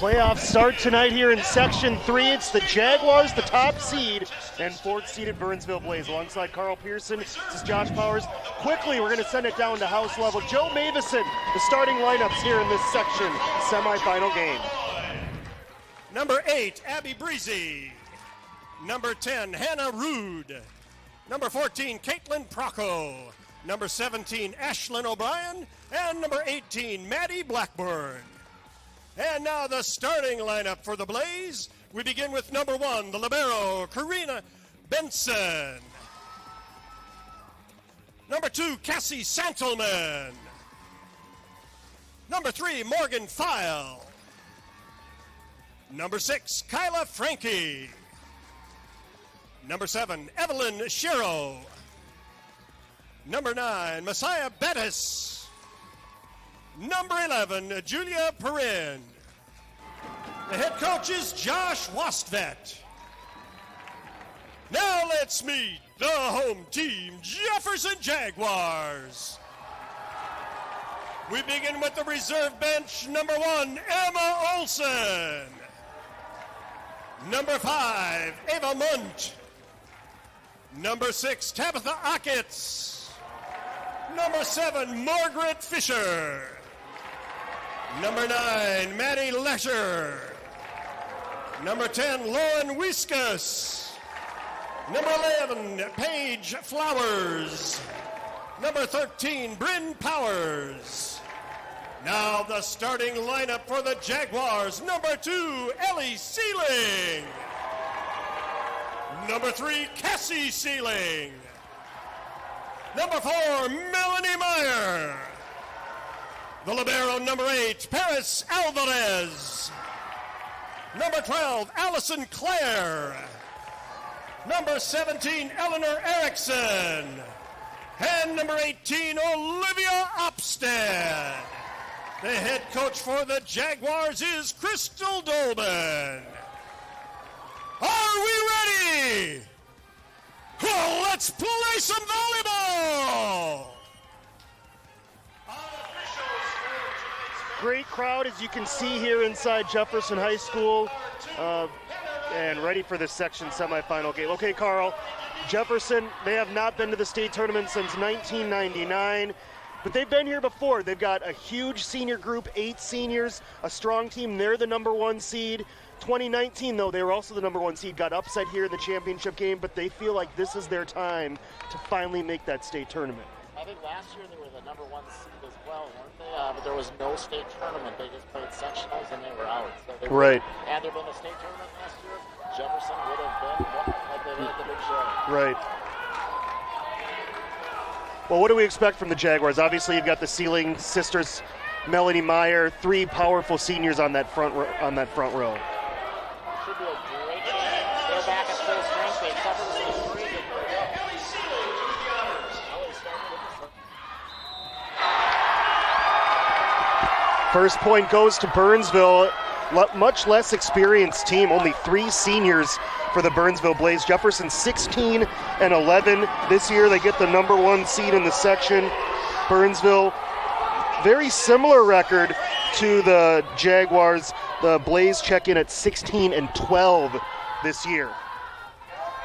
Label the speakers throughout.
Speaker 1: Playoff start tonight here in Section 3. It's the Jaguars, the top seed, and fourth-seeded Burnsville Blaze. Alongside Carl Pearson, this is Josh Powers. Quickly, we're going to send it down to house level. Joe Mavison, the starting lineups here in this section semifinal game.
Speaker 2: Number 8, Abby Breezy. Number 10, Hannah Rude. Number 14, Caitlin Procco. Number 17, Ashlyn O'Brien. And number 18, Maddie Blackburn. And now the starting lineup for the Blaze. We begin with number 1, the libero, Karina Benson. Number 2, Cassie Santelman. Number 3, Morgan File. Number 6, Kyla Frankie. Number 7, Evelyn Shiro. Number 9, Messiah Bettis. Number 11, Julia Perrin. The head coach is Josh Wastvedt. Now let's meet the home team, Jefferson Jaguars. We begin with the reserve bench. Number 1, Emma Olson. Number 5, Ava Munt. Number 6, Tabitha Ocketts. Number 7, Margaret Fisher. Number 9, Maddie Lesher. Number 10, Lauren Wiskus. Number 11, Paige Flowers. Number 13, Bryn Powers. Now the starting lineup for the Jaguars. Number 2, Ellie Sealing. Number 3, Cassie Sealing. Number 4, Melanie Meyer. The libero, number 8, Paris Alvarez. Number 12, Allison Clare. Number 17, Eleanor Erickson. And number 18, Olivia Opstad. The head coach for the Jaguars is Crystal Dolman. Are we ready? Well, let's play some volleyball!
Speaker 1: Great crowd, as you can see here inside Jefferson High School, and ready for this section semifinal game. Okay, Carl, Jefferson, they have not been to the state tournament since 1999, but they've been here before. They've got a huge senior group, 8 seniors, a strong team. They're the number 1 seed. 2019, though, they were also the number 1 seed, got upset here in the championship game, but they feel like this is their time to finally make that state tournament.
Speaker 3: I think last year they were the number 1 seed as well, weren't they? But there was no state tournament. They just played sectionals and they were out. So they
Speaker 1: right.
Speaker 3: Had there been a state tournament last year, Jefferson would have been like they had the big show.
Speaker 1: Right. Well, what do we expect from the Jaguars? Obviously, you've got the Sealing sisters, Melanie Meyer, 3 powerful seniors on that front row.
Speaker 3: Should be a great game. They're back at full strength. They covered the 3.
Speaker 1: First point goes to Burnsville. Much less experienced team. Only 3 seniors for the Burnsville Blaze. Jefferson 16 and 11. This year they get the number 1 seed in the section. Burnsville, very similar record to the Jaguars. The Blaze check in at 16 and 12 this year.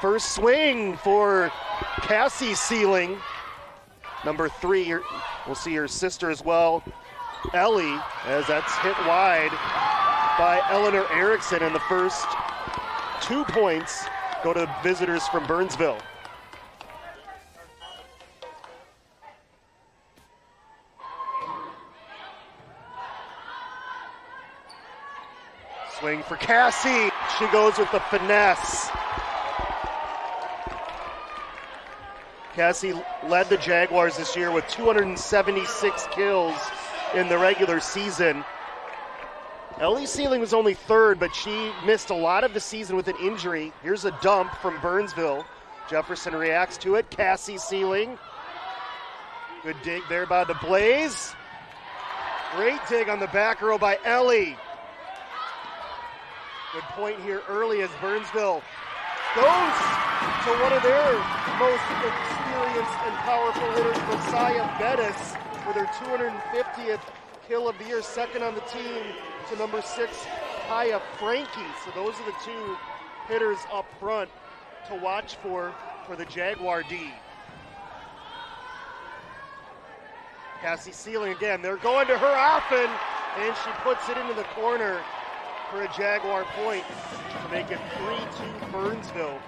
Speaker 1: First swing for Cassie Sealing. Number 3, we'll see her sister as well, Ellie, as that's hit wide by Eleanor Erickson, and the first 2 points go to visitors from Burnsville. Swing for Cassie. She goes with the finesse. Cassie led the Jaguars this year with 276 kills in the regular season. Ellie Sealing was only 3rd, but she missed a lot of the season with an injury. Here's a dump from Burnsville. Jefferson reacts to it. Cassie Sealing. Good dig there by the Blaze. Great dig on the back row by Ellie. Good point here early as Burnsville goes to one of their most experienced and powerful hitters, Messiah Bettis, with her 250th kill of the year, second on the team to number 6, Kaya Frankie. So those are the two hitters up front to watch for the Jaguar D. Cassie Sealing again. They're going to her often, and she puts it into the corner for a Jaguar point to make it 3-2 Burnsville.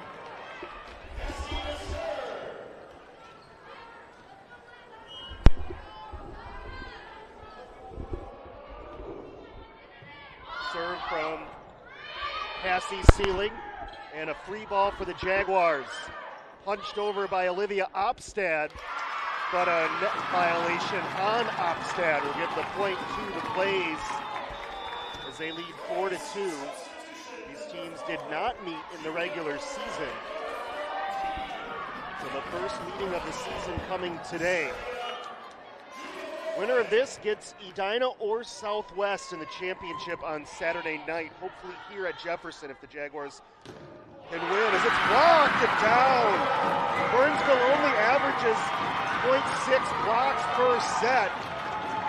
Speaker 1: Serve from Cassie Sealing, and a free ball for the Jaguars. Punched over by Olivia Opstad, but a net violation on Opstad will give the point to the Blaze as they lead 4-2. These teams did not meet in the regular season. So the first meeting of the season coming today. Winner of this gets Edina or Southwest in the championship on Saturday night, hopefully here at Jefferson if the Jaguars can win, as it's blocked and down. Burnsville only averages 0.6 blocks per set,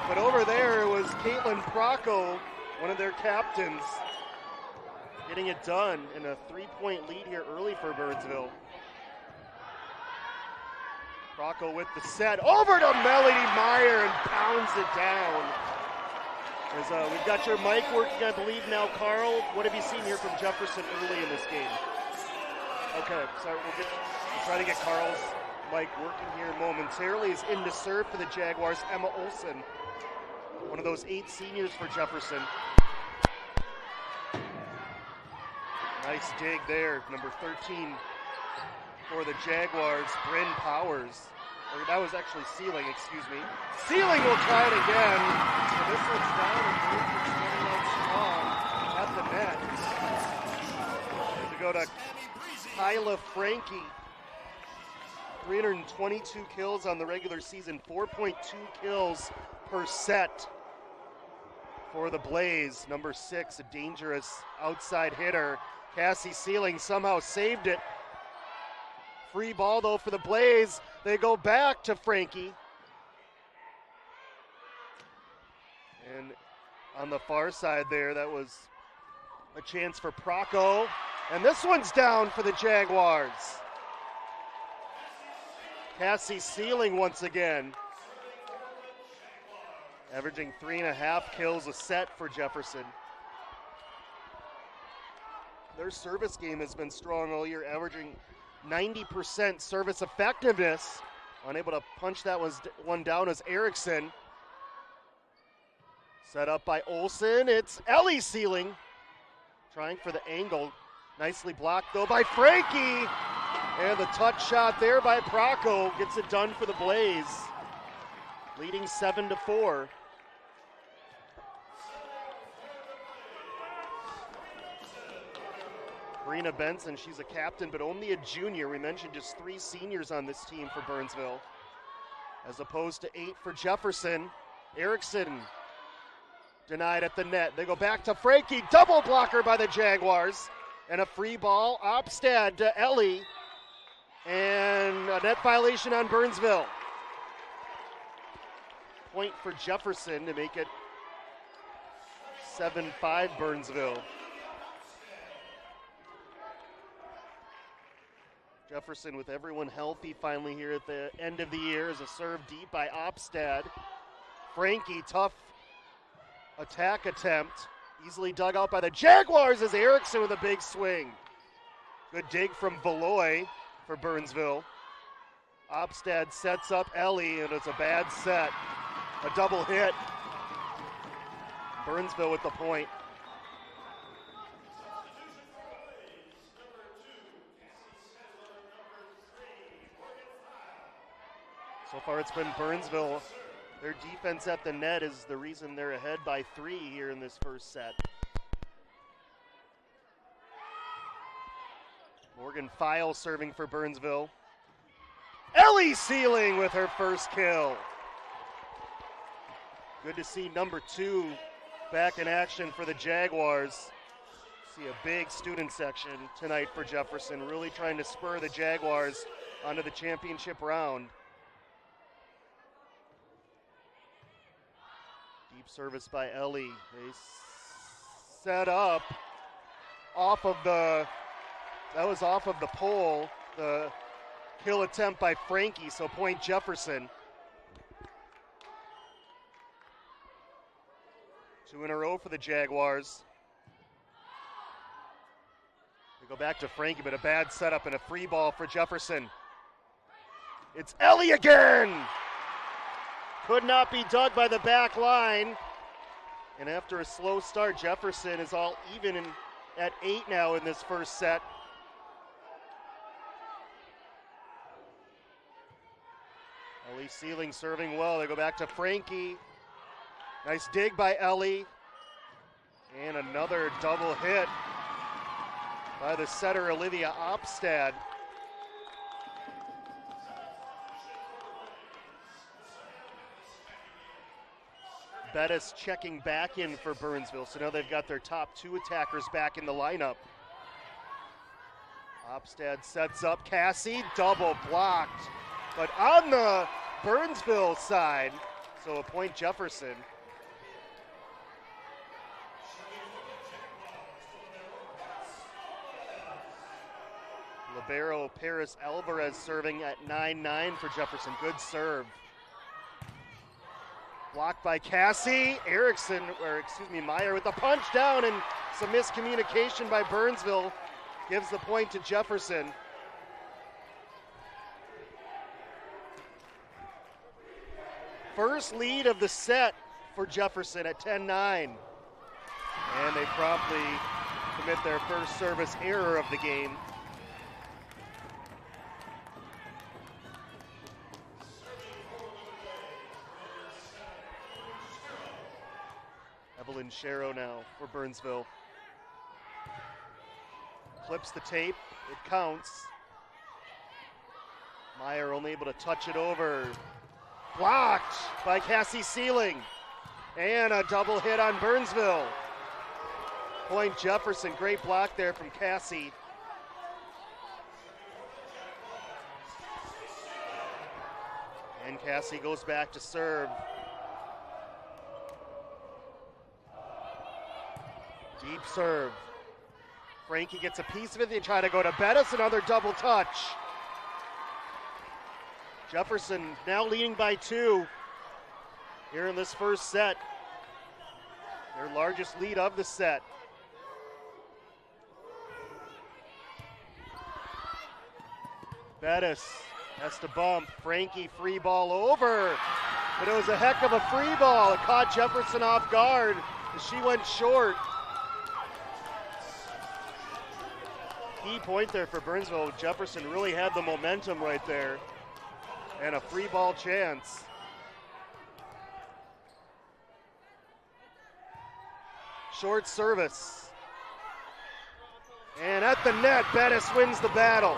Speaker 1: but over there it was Caitlin Procco, one of their captains, getting it done in a 3-point lead here early for Burnsville. Procco with the set, over to Melody Meyer and pounds it down. As we've got your mic working, I believe now, Carl. What have you seen here from Jefferson early in this game? Okay, sorry, we'll try to get Carl's mic working here momentarily. Is in to serve for the Jaguars, Emma Olson, one of those 8 seniors for Jefferson. Nice dig there, number 13 for the Jaguars, Bryn Powers. Or that was actually Sealing, excuse me. Sealing will try it again. So this one's down and Burnsville's standing out strong at the net. To go to Kyla Frankie. 322 kills on the regular season, 4.2 kills per set for the Blaze. Number 6, a dangerous outside hitter. Cassie Sealing somehow saved it. Free ball, though, for the Blaze. They go back to Frankie. And on the far side there, that was a chance for Procco. And this one's down for the Jaguars. Cassie Sealing once again, averaging 3.5 kills a set for Jefferson. Their service game has been strong all year, averaging 90% service effectiveness. Unable to punch that one down as Erickson. Set up by Olson. It's Ellie Sealing trying for the angle. Nicely blocked though by Frankie. And the touch shot there by Procco gets it done for the Blaze. Leading 7-4. Karina Benson, she's a captain, but only a junior. We mentioned just 3 seniors on this team for Burnsville, as opposed to 8 for Jefferson. Erickson denied at the net. They go back to Frankie, double blocker by the Jaguars, and a free ball. Opstad to Ellie, and a net violation on Burnsville. Point for Jefferson to make it 7-5 Burnsville. Jefferson with everyone healthy finally here at the end of the year as a serve deep by Opstad. Frankie, tough attack attempt. Easily dug out by the Jaguars as Erickson with a big swing. Good dig from Valoy for Burnsville. Opstad sets up Ellie and it's a bad set. A double hit. Burnsville with the point. So far it's been Burnsville. Their defense at the net is the reason they're ahead by 3 here in this first set. Morgan File serving for Burnsville. Ellie Sealing with her first kill. Good to see number 2 back in action for the Jaguars. See a big student section tonight for Jefferson, really trying to spur the Jaguars onto the championship round. Deep service by Ellie. They set up off of the pole, the kill attempt by Frankie, so point Jefferson. 2 in a row for the Jaguars. They go back to Frankie, but a bad setup and a free ball for Jefferson. It's Ellie again! Could not be dug by the back line. And after a slow start, Jefferson is all even at 8 now in this first set. Ellie Sealing serving well. They go back to Frankie. Nice dig by Ellie. And another double hit by the setter, Olivia Opstad. Bettis checking back in for Burnsville, so now they've got their top 2 attackers back in the lineup. Opstad sets up Cassie, double blocked, but on the Burnsville side, so a point Jefferson. Libero Paris Alvarez serving at 9-9 for Jefferson. Good serve. Blocked by Cassie. Meyer with the punch down, and some miscommunication by Burnsville gives the point to Jefferson. First lead of the set for Jefferson at 10-9. And they promptly commit their first service error of the game. Evelyn Sharrow now for Burnsville. Clips the tape, it counts. Meyer only able to touch it over. Blocked by Cassie Sealing. And a double hit on Burnsville. Point Jefferson, great block there from Cassie. And Cassie goes back to serve. Deep serve. Frankie gets a piece of it. They try to go to Bettis, another double touch. Jefferson now leading by 2 here in this first set. Their largest lead of the set. Bettis has to bump. Frankie free ball over. But it was a heck of a free ball. It caught Jefferson off guard as she went short. Key point there for Burnsville. Jefferson really had the momentum right there. And a free ball chance. Short service. And at the net, Bettis wins the battle.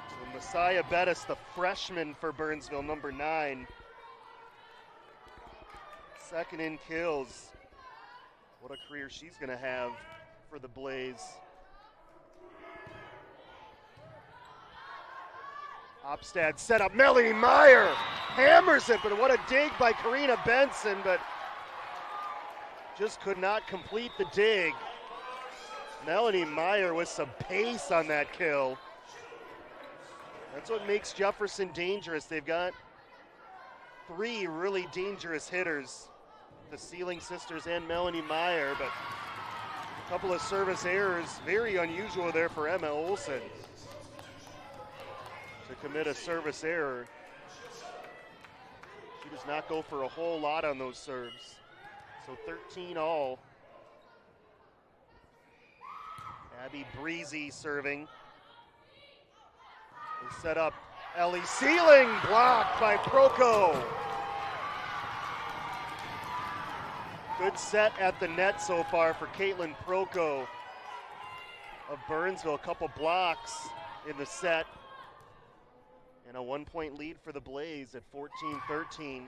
Speaker 1: So Messiah Bettis, the freshman for Burnsville, number 9. Second in kills. What a career she's going to have for the Blaze. Opstad set up. Melanie Meyer hammers it, but what a dig by Karina Benson, but just could not complete the dig. Melanie Meyer with some pace on that kill. That's what makes Jefferson dangerous. They've got 3 really dangerous hitters. The Sealing sisters and Melanie Meyer, but a couple of service errors, very unusual there for Emma Olsen to commit a service error. She does not go for a whole lot on those serves. So 13 all. Abby Breezy serving. They set up Ellie Sealing, blocked by Proko. Good set at the net so far for Caitlin Proko of Burnsville. A couple blocks in the set. And a 1-point lead for the Blaze at 14-13.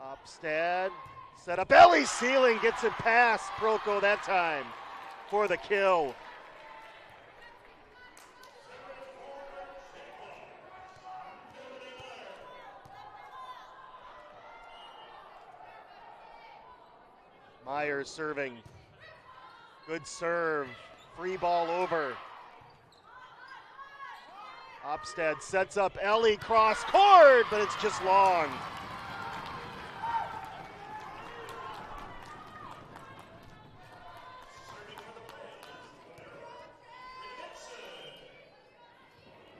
Speaker 1: Opstad set up. Ellie Sealing gets it past Proko that time for the kill. Myers serving. Good serve. Free ball over. Opstad sets up Ellie cross court, but it's just long.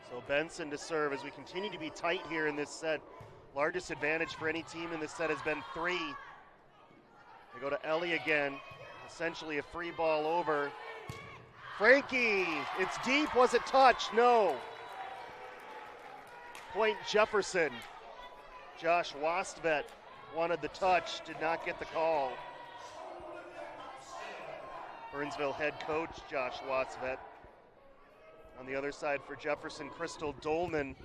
Speaker 1: So Benson to serve as we continue to be tight here in this set. Largest advantage for any team in this set has been 3. They go to Ellie again. Essentially a free ball over. Frankie, it's deep. Was it touched? No. Point Jefferson. Josh Wastvet wanted the touch, did not get the call. Burnsville head coach Josh Wastvet. On the other side for Jefferson, Crystal Dolman.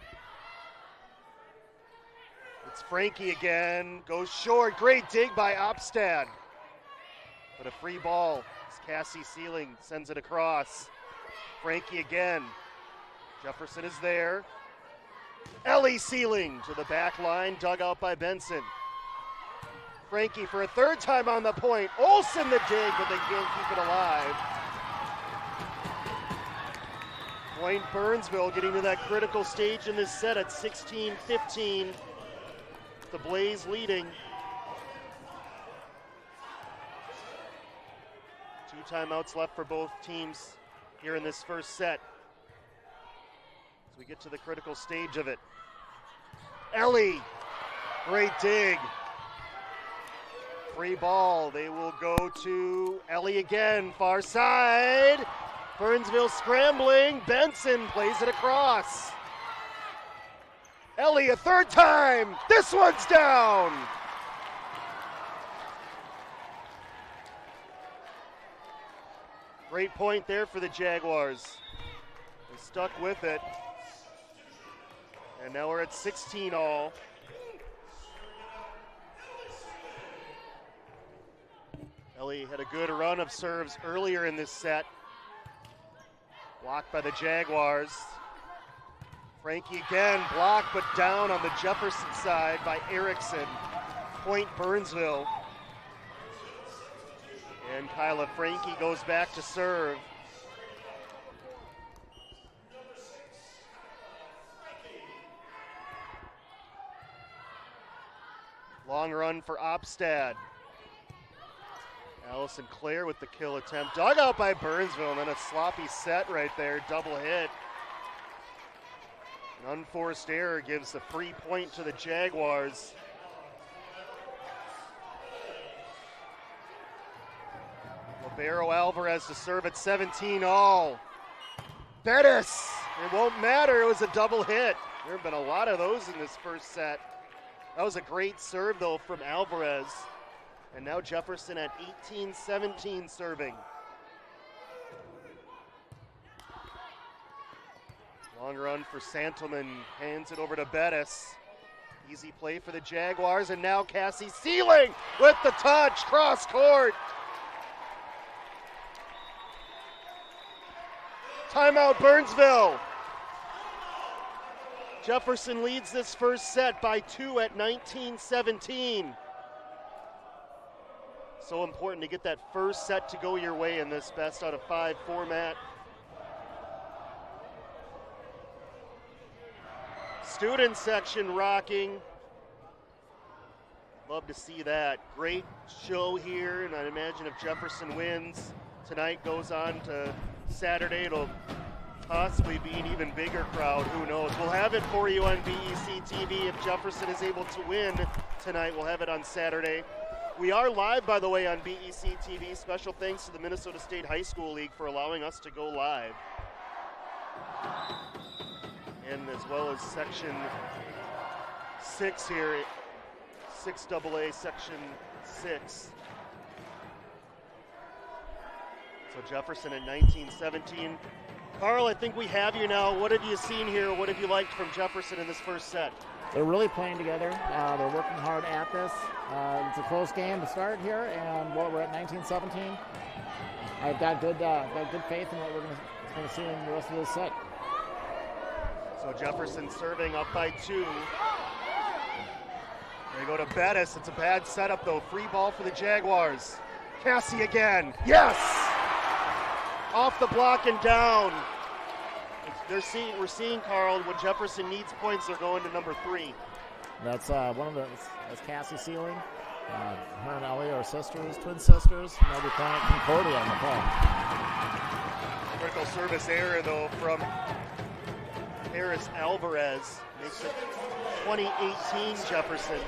Speaker 1: It's Frankie again, goes short. Great dig by Opstad. But a free ball as Cassie Sealing sends it across. Frankie again. Jefferson is there. Ellie Sealing to the back line, dug out by Benson. Frankie for a third time on the point. Olsen the dig, but they can't keep it alive. Point Burnsville getting to that critical stage in this set at 16-15. The Blaze leading. 2 timeouts left for both teams here in this first set. As we get to the critical stage of it. Ellie, great dig. Free ball, they will go to Ellie again, far side. Burnsville scrambling, Benson plays it across. Ellie a third time, this one's down. Great point there for the Jaguars. They stuck with it. And now we're at 16 all. Ellie had a good run of serves earlier in this set. Blocked by the Jaguars. Frankie again, blocked but down on the Jefferson side by Erickson. Point Burnsville. And Kyla Frankie goes back to serve. Long run for Opstad. Allison Clare with the kill attempt. Dug out by Burnsville, and then a sloppy set right there, double hit. An unforced error gives the free point to the Jaguars. Libero Alvarez to serve at 17 all. Bettis, it won't matter, it was a double hit. There have been a lot of those in this first set. That was a great serve though from Alvarez. And now Jefferson at 18-17 serving. Long run for Santelman, hands it over to Bettis. Easy play for the Jaguars, and now Cassie Sealing with the touch, cross court. Timeout Burnsville. Jefferson leads this first set by 2 at 19-17. So important to get that first set to go your way in this best out of 5 format. Student section rocking. Love to see that. Great show here, and I imagine if Jefferson wins tonight, goes on to Saturday, it'll possibly be an even bigger crowd. Who knows? We'll have it for you on BEC-TV. If Jefferson is able to win tonight, we'll have it on Saturday. We are live, by the way, on BEC-TV. Special thanks to the Minnesota State High School League for allowing us to go live. And as well as Section 6 here, 6AA Section 6. So Jefferson at 19-17. Carl, I think we have you now. What have you seen here? What have you liked from Jefferson in this first set?
Speaker 3: They're really playing together. They're working hard at this. It's a close game to start here, and we're at 19-17. I've got good faith in what we're going to see in the rest of this set.
Speaker 1: So Jefferson serving up by 2. They go to Bettis. It's a bad setup though. Free ball for the Jaguars. Cassie again. Yes! Off the block and down. We're seeing, Carl, when Jefferson needs points, they're going to number 3.
Speaker 3: That's that's Cassie Sealing. Her and Ellie are sisters, twin sisters. They'll be playing at Concordia in the fall.
Speaker 1: Critical service error, though, from Harris Alvarez. Makes it 2018 Jefferson.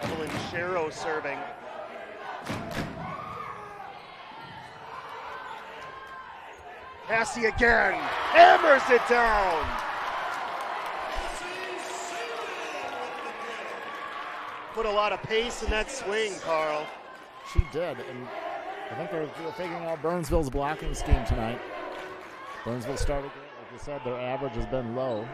Speaker 1: Evelyn Sherrow serving. Cassie again, hammers it down. Put a lot of pace in that swing, Carl.
Speaker 3: She did, and I think they're figuring out Burnsville's blocking scheme tonight. Burnsville started great. Like you said, their average has been low.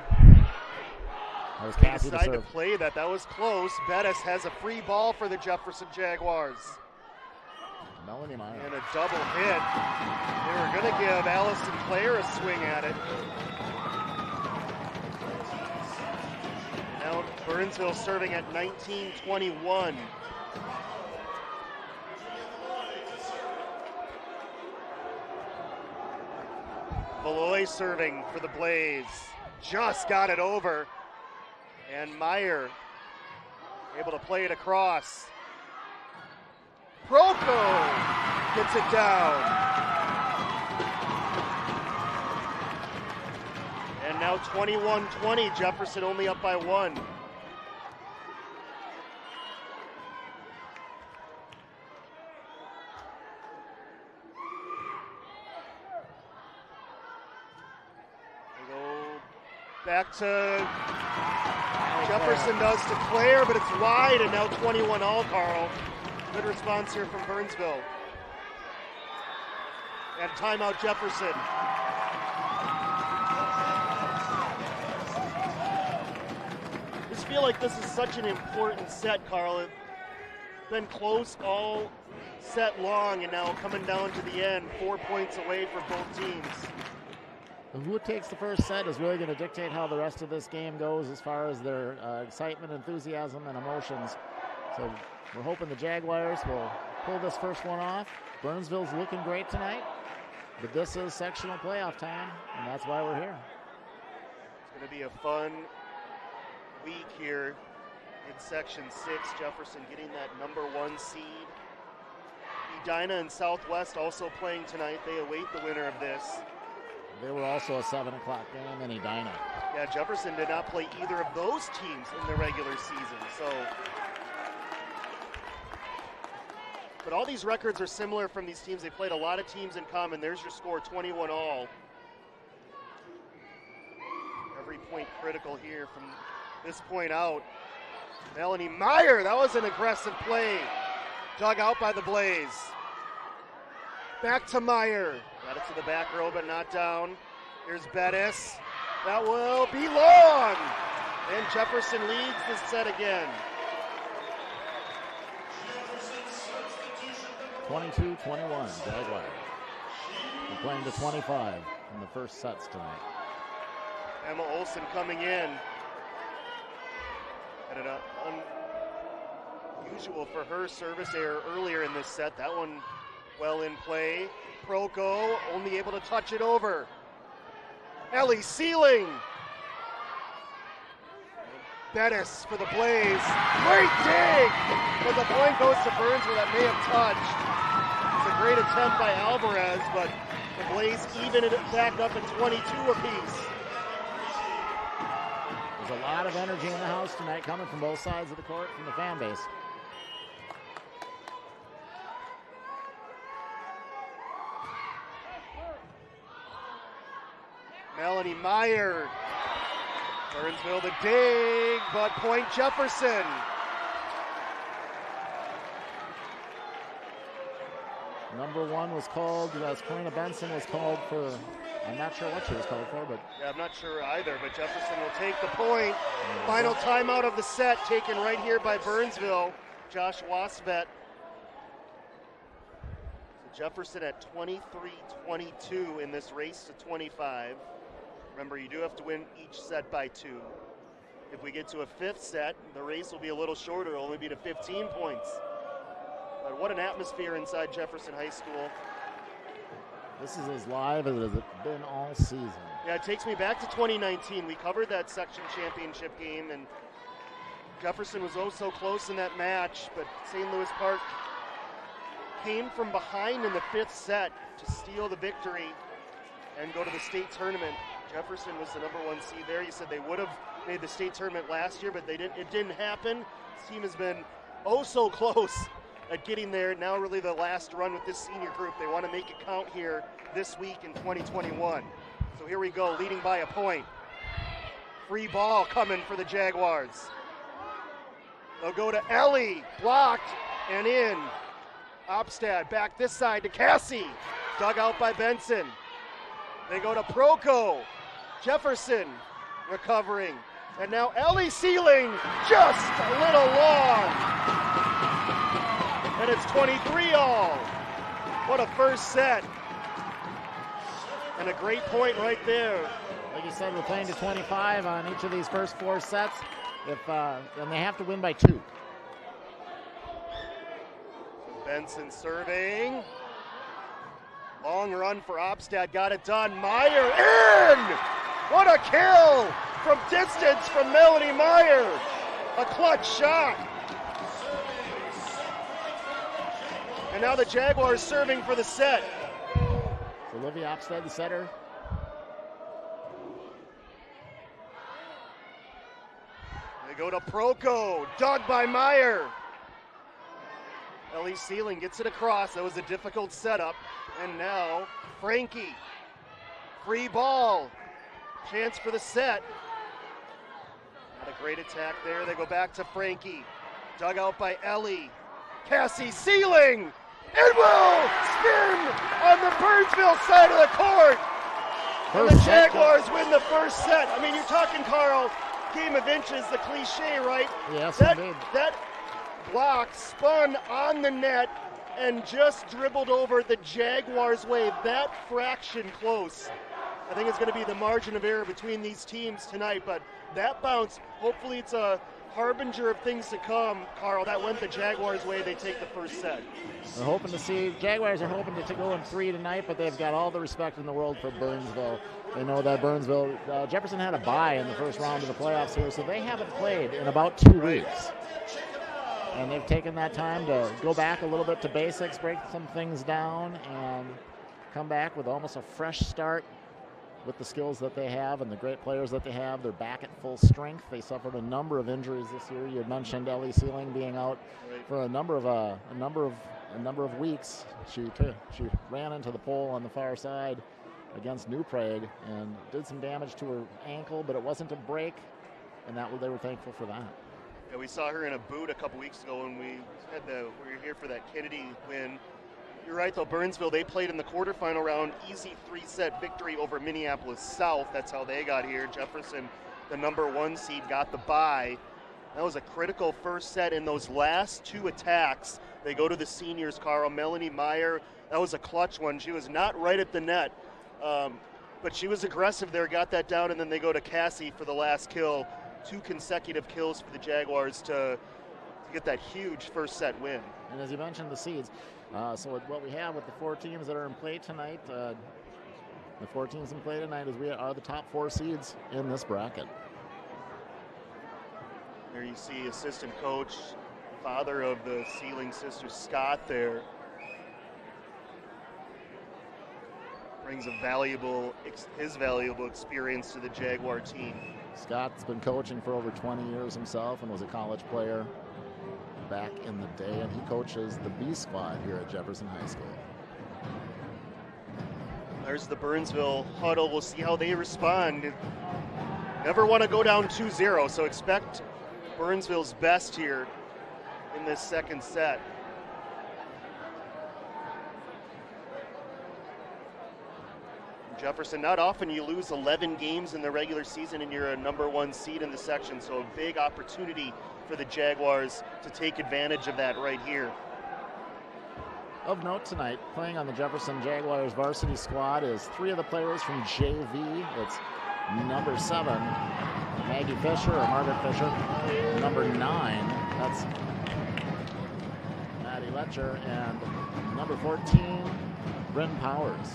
Speaker 3: That was Cassie to serve.
Speaker 1: To play that. That was close. Bettis has a free ball for the Jefferson Jaguars.
Speaker 3: Melanie Meyer.
Speaker 1: And a double hit. They were going to give Allison Clare a swing at it. Now Burnsville serving at 19-21. Malloy serving for the Blaze. Just got it over. And Meyer able to play it across. Proko gets it down. And now 21-20, Jefferson only up by 1. They go back to Jefferson does to Clare, but it's wide, and now 21 all, Carl. Good response here from Burnsville. And timeout Jefferson. I just feel like this is such an important set, Carl. It's been close all set long, and now coming down to the end, 4 points away for both teams.
Speaker 3: Who takes the first set is really going to dictate how the rest of this game goes as far as their excitement, enthusiasm, and emotions. So we're hoping the Jaguars will pull this first one off. Burnsville's looking great tonight, but this is sectional playoff time, and that's why we're here.
Speaker 1: It's going to be a fun week here in Section 6. Jefferson getting that number 1 seed. Edina and Southwest also playing tonight. They await the winner of this.
Speaker 3: They were also a 7 o'clock game in Edina.
Speaker 1: Yeah, Jefferson did not play either of those teams in the regular season. But all these records are similar from these teams. They played a lot of teams in common. There's your score, 21 all. Every point critical here from this point out. Melanie Meyer, that was an aggressive play. Dug out by the Blaze. Back to Meyer. Got it to the back row, but not down. Here's Bettis. That will be long. And Jefferson leads this set again.
Speaker 3: 22-21, Jaguars. We're playing to 25 in the first sets tonight.
Speaker 1: Emma Olson coming in. Had an unusual for her service error earlier in this set. That one well in play. Proko only able to touch it over. Ellie Sealing. Bettis for the Blaze. Great dig! But the point goes to Burnsville that may have touched. It's a great attempt by Alvarez, but the Blaze even it back up at 22 apiece.
Speaker 3: There's a lot of energy in the house tonight coming from both sides of the court from the fan base.
Speaker 1: Melanie Meyer. Burnsville the dig, but point Jefferson.
Speaker 3: Number 1 was called, Karina Benson was called for, I'm not sure what she was called for, but.
Speaker 1: Yeah, I'm not sure either, but Jefferson will take the point. Final timeout of the set taken right here by Burnsville. Josh Wasvet. So Jefferson at 23-22 in this race to 25. Remember, you do have to win each set by 2. If we get to a 5th set, the race will be a little shorter, only be to 15 points. But what an atmosphere inside Jefferson High School.
Speaker 3: This is as live as it's been all season.
Speaker 1: Yeah, it takes me back to 2019. We covered that section championship game, and Jefferson was oh so close in that match, but St. Louis Park came from behind in the 5th set to steal the victory and go to the state tournament. Jefferson was the #1 seed there. You said they would have made the state tournament last year, but it didn't happen. This team has been oh so close at getting there. Now really the last run with this senior group. They want to make it count here this week in 2021. So here we go, leading by a point. Free ball coming for the Jaguars. They'll go to Ellie, blocked and in. Opstad back this side to Cassie, dug out by Benson. They go to Proco. Jefferson recovering. And now Ellie Sealing, just a little long. And it's 23-all. What a first set. And a great point right there.
Speaker 3: Like you said, we're playing to 25 on each of these first 4 sets. And they have to win by 2.
Speaker 1: Benson serving. Long run for Opstad, got it done. Meyer in! What a kill from distance from Melanie Meyer. A clutch shot. And now the Jaguars serving for the set.
Speaker 3: Olivia Opstad, the setter.
Speaker 1: They go to Proco, dug by Meyer. Ellie Sealing gets it across. That was a difficult setup. And now Frankie. Free ball. Chance for the set. Not a great attack there. They go back to Frankie. Dug out by Ellie. Cassie Sealing. It will spin on the Burnsville side of the court. And the Jaguars win the first set. I mean, you're talking, Carl, game of inches, the cliche, right?
Speaker 3: Yes,
Speaker 1: indeed. That block spun on the net and just dribbled over the Jaguars' way. That fraction close, I think, is going to be the margin of error between these teams tonight. But that bounce, hopefully it's a harbinger of things to come, Carl. That went the Jaguars' way. They take the first set.
Speaker 3: We're hoping to see, Jaguars are hoping to go in 3 tonight, but they've got all the respect in the world for Burnsville. They know that Burnsville, Jefferson had a bye in the first round of the playoffs here, so they haven't played in about 2 weeks. And they've taken that time to go back a little bit to basics, break some things down, and come back with almost a fresh start with the skills that they have and the great players that they have. They're back at full strength. They suffered a number of injuries this year. You had mentioned Ellie Sealing being out for a number of weeks. She ran into the pole on the far side against New Prague and did some damage to her ankle, but it wasn't a break, and they were thankful for that.
Speaker 1: Yeah, we saw her in a boot a couple weeks ago when we were here for that Kennedy win. You're right, though. Burnsville, they played in the quarterfinal round, easy 3-set victory over Minneapolis South. That's how they got here. Jefferson, the #1 seed, got the bye. That was a critical first set. In those last 2 attacks, they go to the seniors, Carl. Melanie Meyer, that was a clutch one. She was not right at the net, but she was aggressive there, got that down, and then they go to Cassie for the last kill. 2 consecutive kills for the Jaguars to get that huge first set win.
Speaker 3: And as you mentioned, the seeds. So what we have with the 4 teams that are in play tonight, the 4 teams in play tonight is we are the top 4 seeds in this bracket.
Speaker 1: There you see assistant coach, father of the Sealing sisters, Scott, there. Brings his valuable experience to the Jaguar team.
Speaker 3: Scott's been coaching for over 20 years himself and was a college player back in the day, and he coaches the B squad here at Jefferson High School.
Speaker 1: There's the Burnsville huddle. We'll see how they respond. Never want to go down 2-0, so expect Burnsville's best here in this second set. Jefferson, not often you lose 11 games in the regular season and you're a #1 seed in the section, so a big opportunity for the Jaguars to take advantage of that right here.
Speaker 3: Of note tonight, playing on the Jefferson Jaguars varsity squad is 3 of the players from JV. It's #7, Maggie Fisher or Margaret Fisher. #9, that's Maddie Letcher and number 14, Bryn Powers.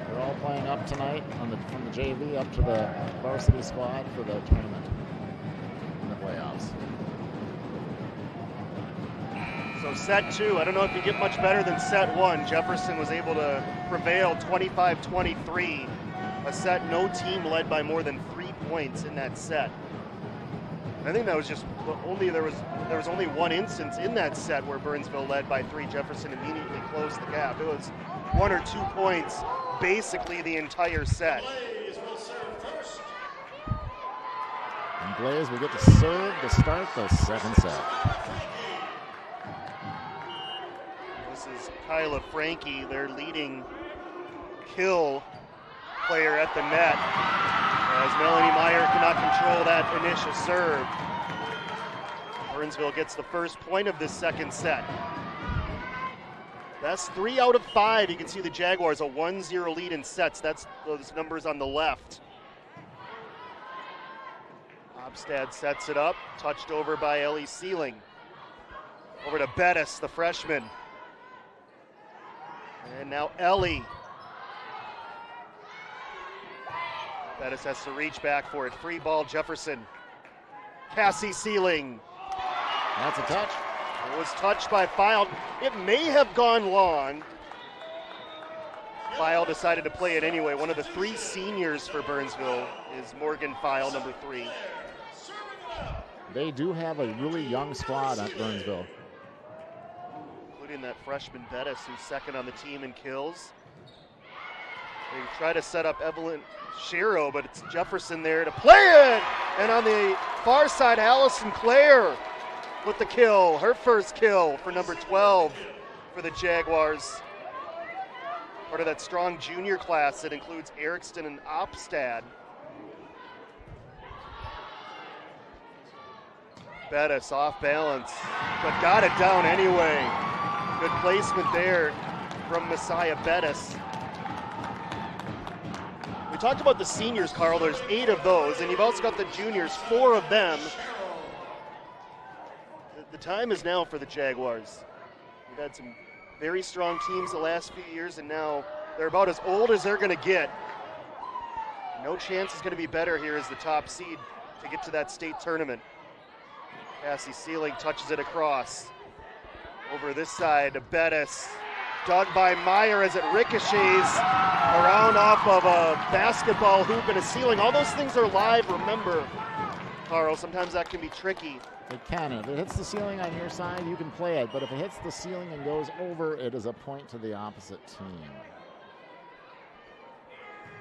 Speaker 3: They're all playing up tonight from the JV up to the varsity squad for the tournament in the playoffs.
Speaker 1: So set 2, I don't know if you get much better than set 1. Jefferson was able to prevail 25-23. A set no team led by more than 3 points in that set. I think that was just there was only one instance in that set where Burnsville led by 3. Jefferson immediately closed the gap. It was 1 or 2 points basically the entire set.
Speaker 3: And Blaze will get to serve to start the second set.
Speaker 1: This is Kyla Frankie, their leading kill player at the net, as Melanie Meyer cannot control that initial serve. Burnsville gets the first point of this second set. That's 3 out of 5. You can see the Jaguars a 1-0 lead in sets. That's those numbers on the left. Obstad sets it up, touched over by Ellie Sealing. Over to Bettis, the freshman. And now Ellie. Bettis has to reach back for it. Free ball, Jefferson. Cassie Sealing.
Speaker 3: That's a touch.
Speaker 1: It was touched by File. It may have gone long. File decided to play it anyway. One of the 3 seniors for Burnsville is Morgan File, number 3.
Speaker 3: They do have a really young squad at Burnsville,
Speaker 1: including that freshman Bettis, who's second on the team in kills. They try to set up Evelyn Shiro, but it's Jefferson there to play it! And on the far side, Allison Clare with the kill, her first kill for number 12 for the Jaguars. Part of that strong junior class that includes Erikston and Opstad. Bettis off balance, but got it down anyway. Good placement there from Messiah Bettis. We talked about the seniors, Carl. There's 8 of those, and you've also got the juniors, 4 of them. The time is now for the Jaguars. We've had some very strong teams the last few years, and now they're about as old as they're going to get. No chance is going to be better here as the top seed to get to that state tournament. Cassie Sealing touches it across. Over this side to Bettis. Dug by Meyer as it ricochets around off of a basketball hoop and a ceiling. All those things are live, remember, Carl. Sometimes that can be tricky.
Speaker 3: It can. If it hits the ceiling on your side, you can play it. But if it hits the ceiling and goes over, it is a point to the opposite team.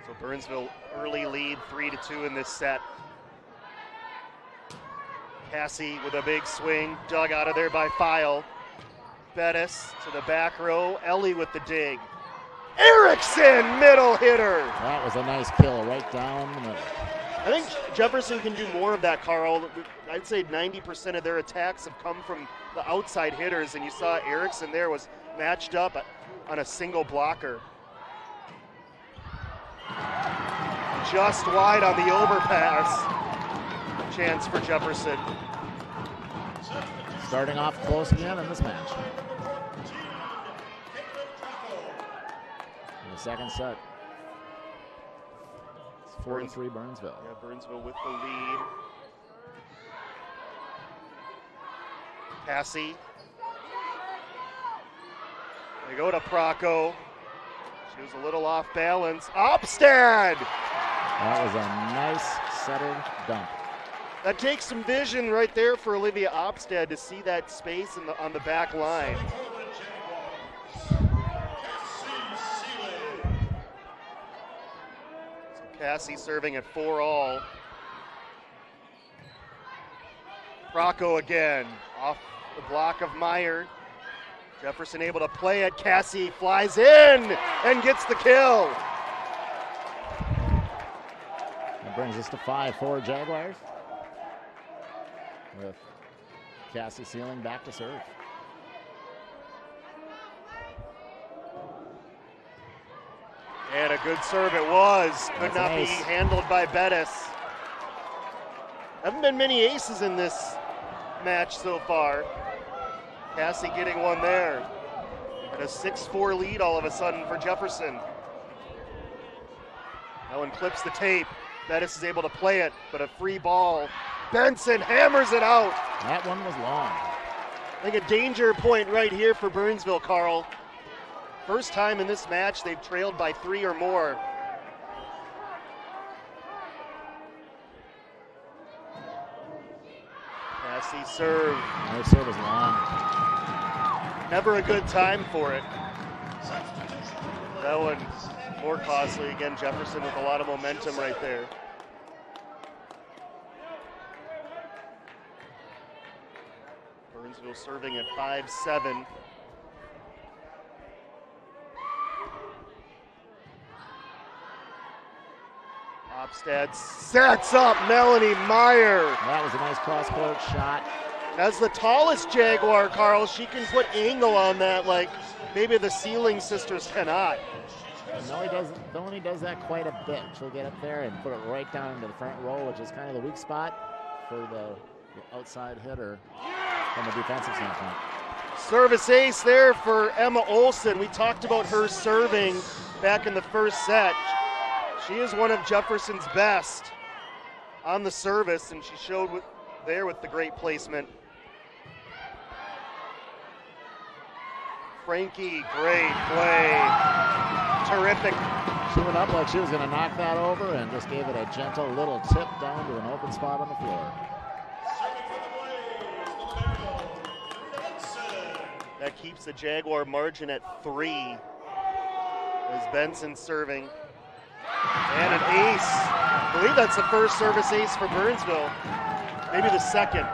Speaker 1: So Burnsville early lead, 3-2 in this set. Cassie with a big swing, dug out of there by File. Bettis to the back row, Ellie with the dig. Eriksson, middle hitter.
Speaker 3: That was a nice kill right down the middle.
Speaker 1: I think Jefferson can do more of that, Carl. I'd say 90% of their attacks have come from the outside hitters, and you saw Eriksson there was matched up on a single blocker. Just wide on the overpass. Chance for Jefferson.
Speaker 3: Starting off close again in this match. In the second set. It's 4-3 Burnsville.
Speaker 1: Yeah, Burnsville with the lead. Cassie. They go to Procco. She was a little off balance. Opstad!
Speaker 3: That was a nice settled dump.
Speaker 1: That takes some vision right there for Olivia Opstad to see that space on the back line. So Cassie serving at 4-all. Procco again, off the block of Meyer. Jefferson able to play it. Cassie flies in and gets the kill.
Speaker 3: That brings us to 5-4 Jaguars, with Cassie Sealing back to serve.
Speaker 1: And a good serve it was. Could not be handled by Bettis. Haven't been many aces in this match so far. Cassie getting one there. And a 6-4 lead all of a sudden for Jefferson. That one clips the tape. Bettis is able to play it, but a free ball. Benson hammers it out.
Speaker 3: That one was long.
Speaker 1: I think a danger point right here for Burnsville, Carl. First time in this match they've trailed by 3 or more. Cassie serve.
Speaker 3: Her serve is long.
Speaker 1: Never a good time for it. That one more costly. Again, Jefferson with a lot of momentum right there. Burnsville serving at 5-7. Opstad sets up Melanie Meyer.
Speaker 3: That was a nice cross-court shot.
Speaker 1: As the tallest Jaguar, Carl, she can put angle on that like maybe the Sealing sisters cannot.
Speaker 3: Melanie does that quite a bit. She'll get up there and put it right down into the front row, which is kind of the weak spot for the outside hitter from a defensive standpoint.
Speaker 1: Service ace there for Emma Olsen. We talked about her serving back in the first set. She is one of Jefferson's best on the service, and she showed there with the great placement. Frankie, great play. Terrific.
Speaker 3: She went up like she was going to knock that over and just gave it a gentle little tip down to an open spot on the floor.
Speaker 1: That keeps the Jaguar margin at 3 as Benson serving. And an ace. I believe that's the first service ace for Burnsville. Maybe the second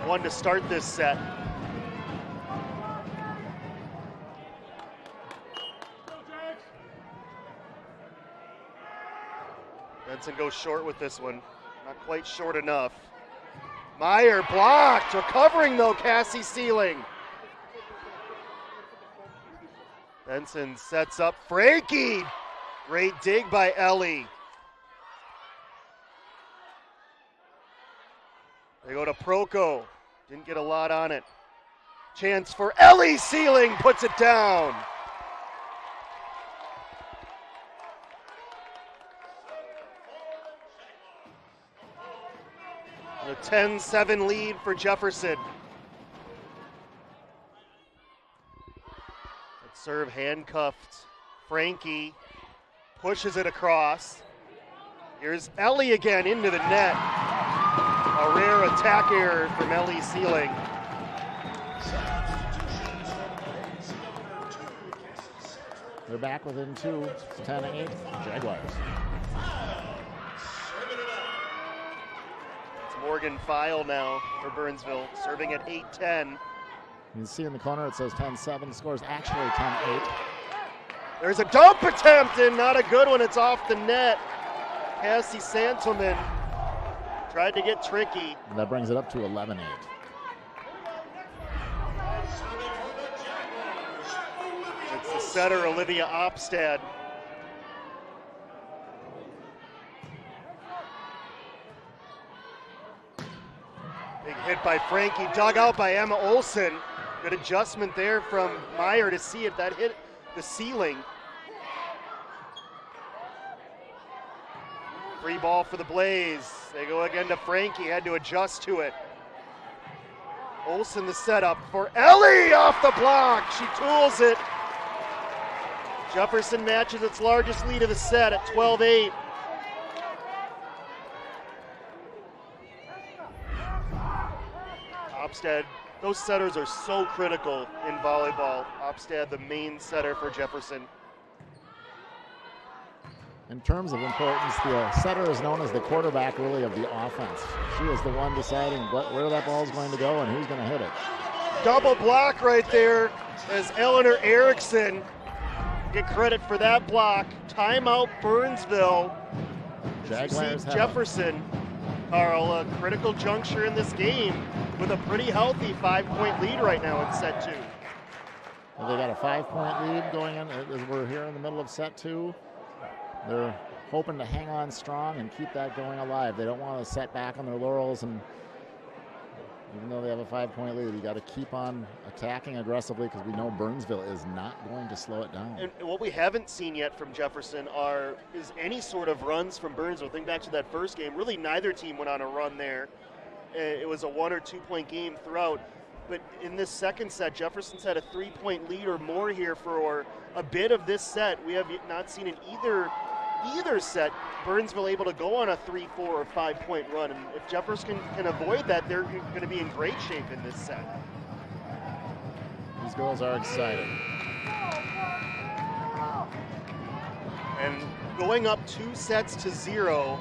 Speaker 1: one to start this set. Benson goes short with this one. Not quite short enough. Meyer blocked. Recovering though, Cassie Sealing. Benson sets up Frankie. Great dig by Ellie. They go to Proko. Didn't get a lot on it. Chance for Ellie. Sealing puts it down. A 10-7 lead for Jefferson. That serve handcuffed. Frankie pushes it across. Here's Ellie again into the net. A rare attack error from Ellie Sealing.
Speaker 3: They're back within 2. It's 10-8. Jaguars.
Speaker 1: It's Morgan File now for Burnsville, serving at 8-10.
Speaker 3: You can see in the corner it says 10-7. The score is actually 10-8.
Speaker 1: There's a dump attempt and not a good one. It's off the net. Cassie Santelman tried to get tricky.
Speaker 3: And that brings it up to 11-8.
Speaker 1: It's the setter, Olivia Opstad. Big hit by Frankie, dug out by Emma Olsen. Good adjustment there from Meyer to see if that hit the ceiling. Free ball for the Blaze. They go again to Frankie, had to adjust to it. Olsen the setup for Ellie off the block. She tools it. Jefferson matches its largest lead of the set at 12-8. Opstad, those setters are so critical in volleyball. Opstad, the main setter for Jefferson.
Speaker 3: In terms of importance, the setter is known as the quarterback, really, of the offense. She is the one deciding where that ball is going to go and who's going to hit it.
Speaker 1: Double block right there as Eleanor Erickson get credit for that block. Timeout Burnsville.
Speaker 3: Jaguars have
Speaker 1: Jefferson, Carl, a critical juncture in this game with a pretty healthy 5-point lead right now in set 2.
Speaker 3: Well, they got a 5-point lead going in as we're here in the middle of set 2. They're hoping to hang on strong and keep that going alive. They don't want to set back on their laurels and Even though they have a 5-point lead, you got to keep on attacking aggressively because we know Burnsville is not going to slow it down.
Speaker 1: And what we haven't seen yet from Jefferson is any sort of runs from Burnsville. Think back to that first game. Really, neither team went on a run there. It was a 1 or 2 point game throughout. But in this second set, Jefferson's had a 3-point lead or more here for a bit of this set. We have not seen in either set Burnsville able to go on a 3, 4, or 5-point run. And if Jefferson can avoid that, they're going to be in great shape in this set.
Speaker 3: These girls are excited.
Speaker 1: And going up 2 sets to 0,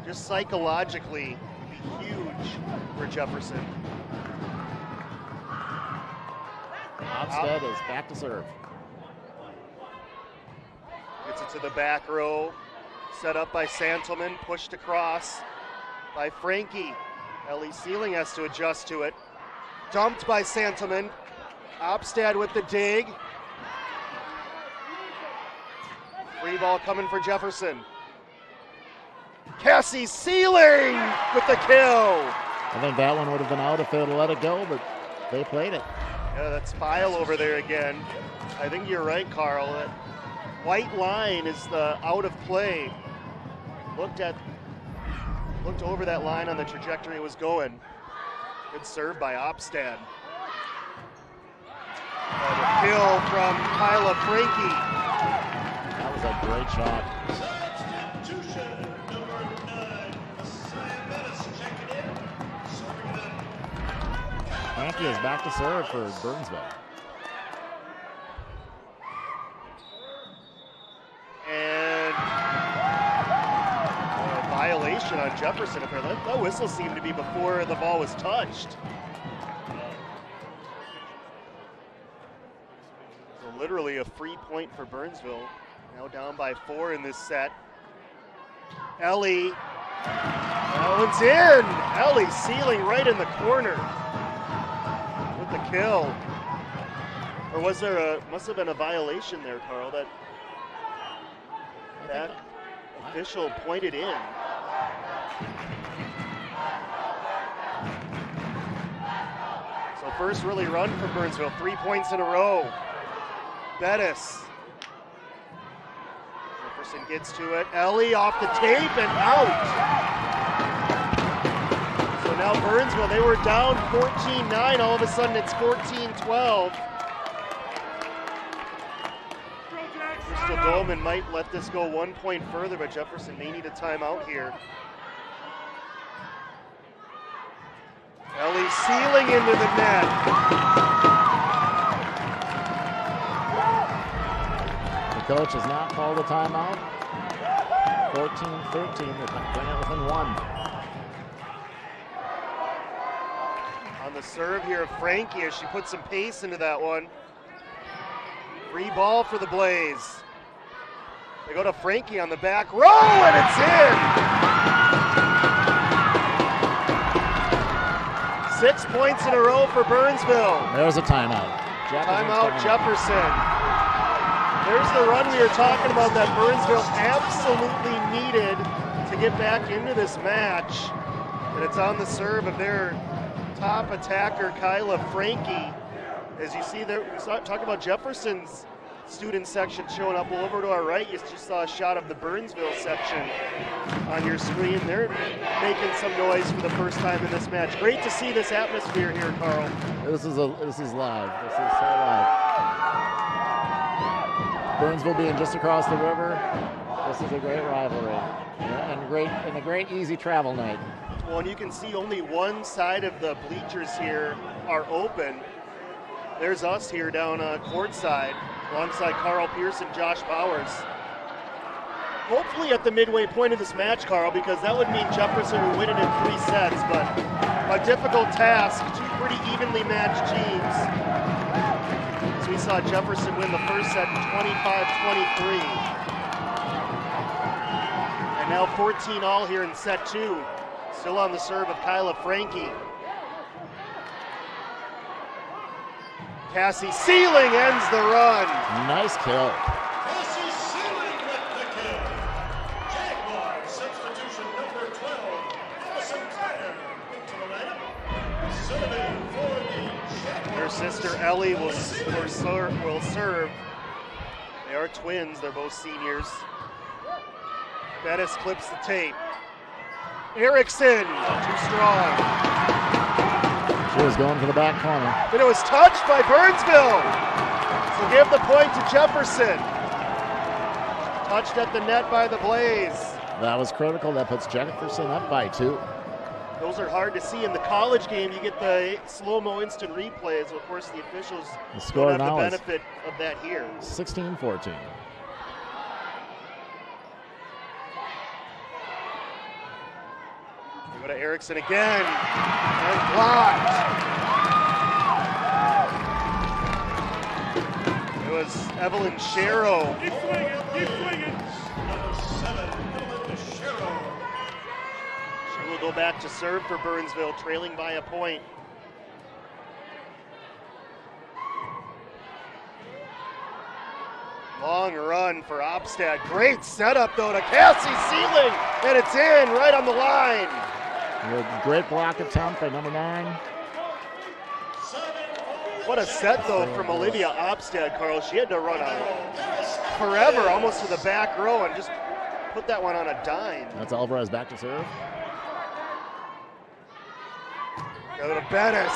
Speaker 1: just psychologically, would be huge for Jefferson.
Speaker 3: Hofstad is back to serve.
Speaker 1: Gets it to the back row. Set up by Santelman, pushed across by Frankie. Ellie Sealing has to adjust to it. Dumped by Santelman. Opstad with the dig. Free ball coming for Jefferson. Cassie Sealing with the kill.
Speaker 3: I think that one would have been out if they would have let it go, but they played it.
Speaker 1: Yeah, that's File over there again. I think you're right, Carl. That white line is the out of play. Looked over that line on the trajectory it was going. Good serve by Opstad. And a kill from Kyla Frankie.
Speaker 3: That was a great shot.
Speaker 2: Substitution number 9. Sam Bettis checking in. Serving it up.
Speaker 3: Frankie is back to serve for Burnsville.
Speaker 1: And a violation on Jefferson. Apparently, that whistle seemed to be before the ball was touched. So literally a free point for Burnsville. Now down by 4 in this set. Ellie. That one's in. Ellie Sealing right in the corner with the kill. Or was there must have been a violation there, Carl, that official pointed in. So first really run for Burnsville, 3 points in a row. Bettis. Jefferson gets to it. Ellie off the tape and out. So now Burnsville, they were down 14-9. All of a sudden it's 14-12. Crystal Dolman might let this go 1 point further, but Jefferson may need a timeout here. Ellie Sealing into the net.
Speaker 3: The coach has not called a timeout. 14-13, they're bringing it within 1.
Speaker 1: On the serve here of Frankie as she puts some pace into that one. Free ball for the Blaze. They go to Frankie on the back row, and it's in! 6 points in a row for Burnsville.
Speaker 3: There's a timeout.
Speaker 1: Timeout Jefferson. There's the run we were talking about that Burnsville absolutely needed to get back into this match. And it's on the serve of their top attacker, Kyla Frankie. As you see there, talk about Jefferson's student section showing up. Well, over to our right, you just saw a shot of the Burnsville section on your screen. They're making some noise for the first time in this match. Great to see this atmosphere here, Carl.
Speaker 3: This is live. This is so live. Burnsville being just across the river. This is a great rivalry, and a great easy travel night.
Speaker 1: Well, and you can see only one side of the bleachers here are open. There's us here down courtside, alongside Carl Pierce and Josh Bowers. Hopefully at the midway point of this match, Carl, because that would mean Jefferson would win it in 3 sets, but a difficult task, 2 pretty evenly matched teams. As we saw Jefferson win the first set 25-23. And now 14 all here in set 2. Still on the serve of Kyla Frankie. Cassie Sealing ends the run.
Speaker 3: Nice kill.
Speaker 2: Cassie Sealing with the kill. Jaguar substitution number 12. Allison Carter into the lineup.
Speaker 1: sister Ellie will serve. They are twins, they're both seniors. Bettis clips the tape. Erickson, too strong.
Speaker 3: She was going for the back corner.
Speaker 1: But it was touched by Burnsville. So give the point to Jefferson. Touched at the net by the Blaze.
Speaker 3: That was critical. That puts Jefferson up by 2.
Speaker 1: Those are hard to see. In the college game, you get the slow-mo instant replays. Of course, the officials don't have the benefit of that here.
Speaker 3: 16-14.
Speaker 1: We go to Erickson again, and blocked. It was Evelyn Sharrow.
Speaker 2: Keep swinging. Number 7, Evelyn Sharrow.
Speaker 1: She will go back to serve for Burnsville, trailing by a point. Long run for Opstad. Great setup, though, to Cassie Sealing, and it's in right on the line.
Speaker 3: A great block attempt by number 9.
Speaker 1: What a set, though, from Olivia Opstad, Carl. She had to run forever, almost to the back row, and just put that one on a dime.
Speaker 3: That's Alvarez back to serve.
Speaker 1: Go to Bettis.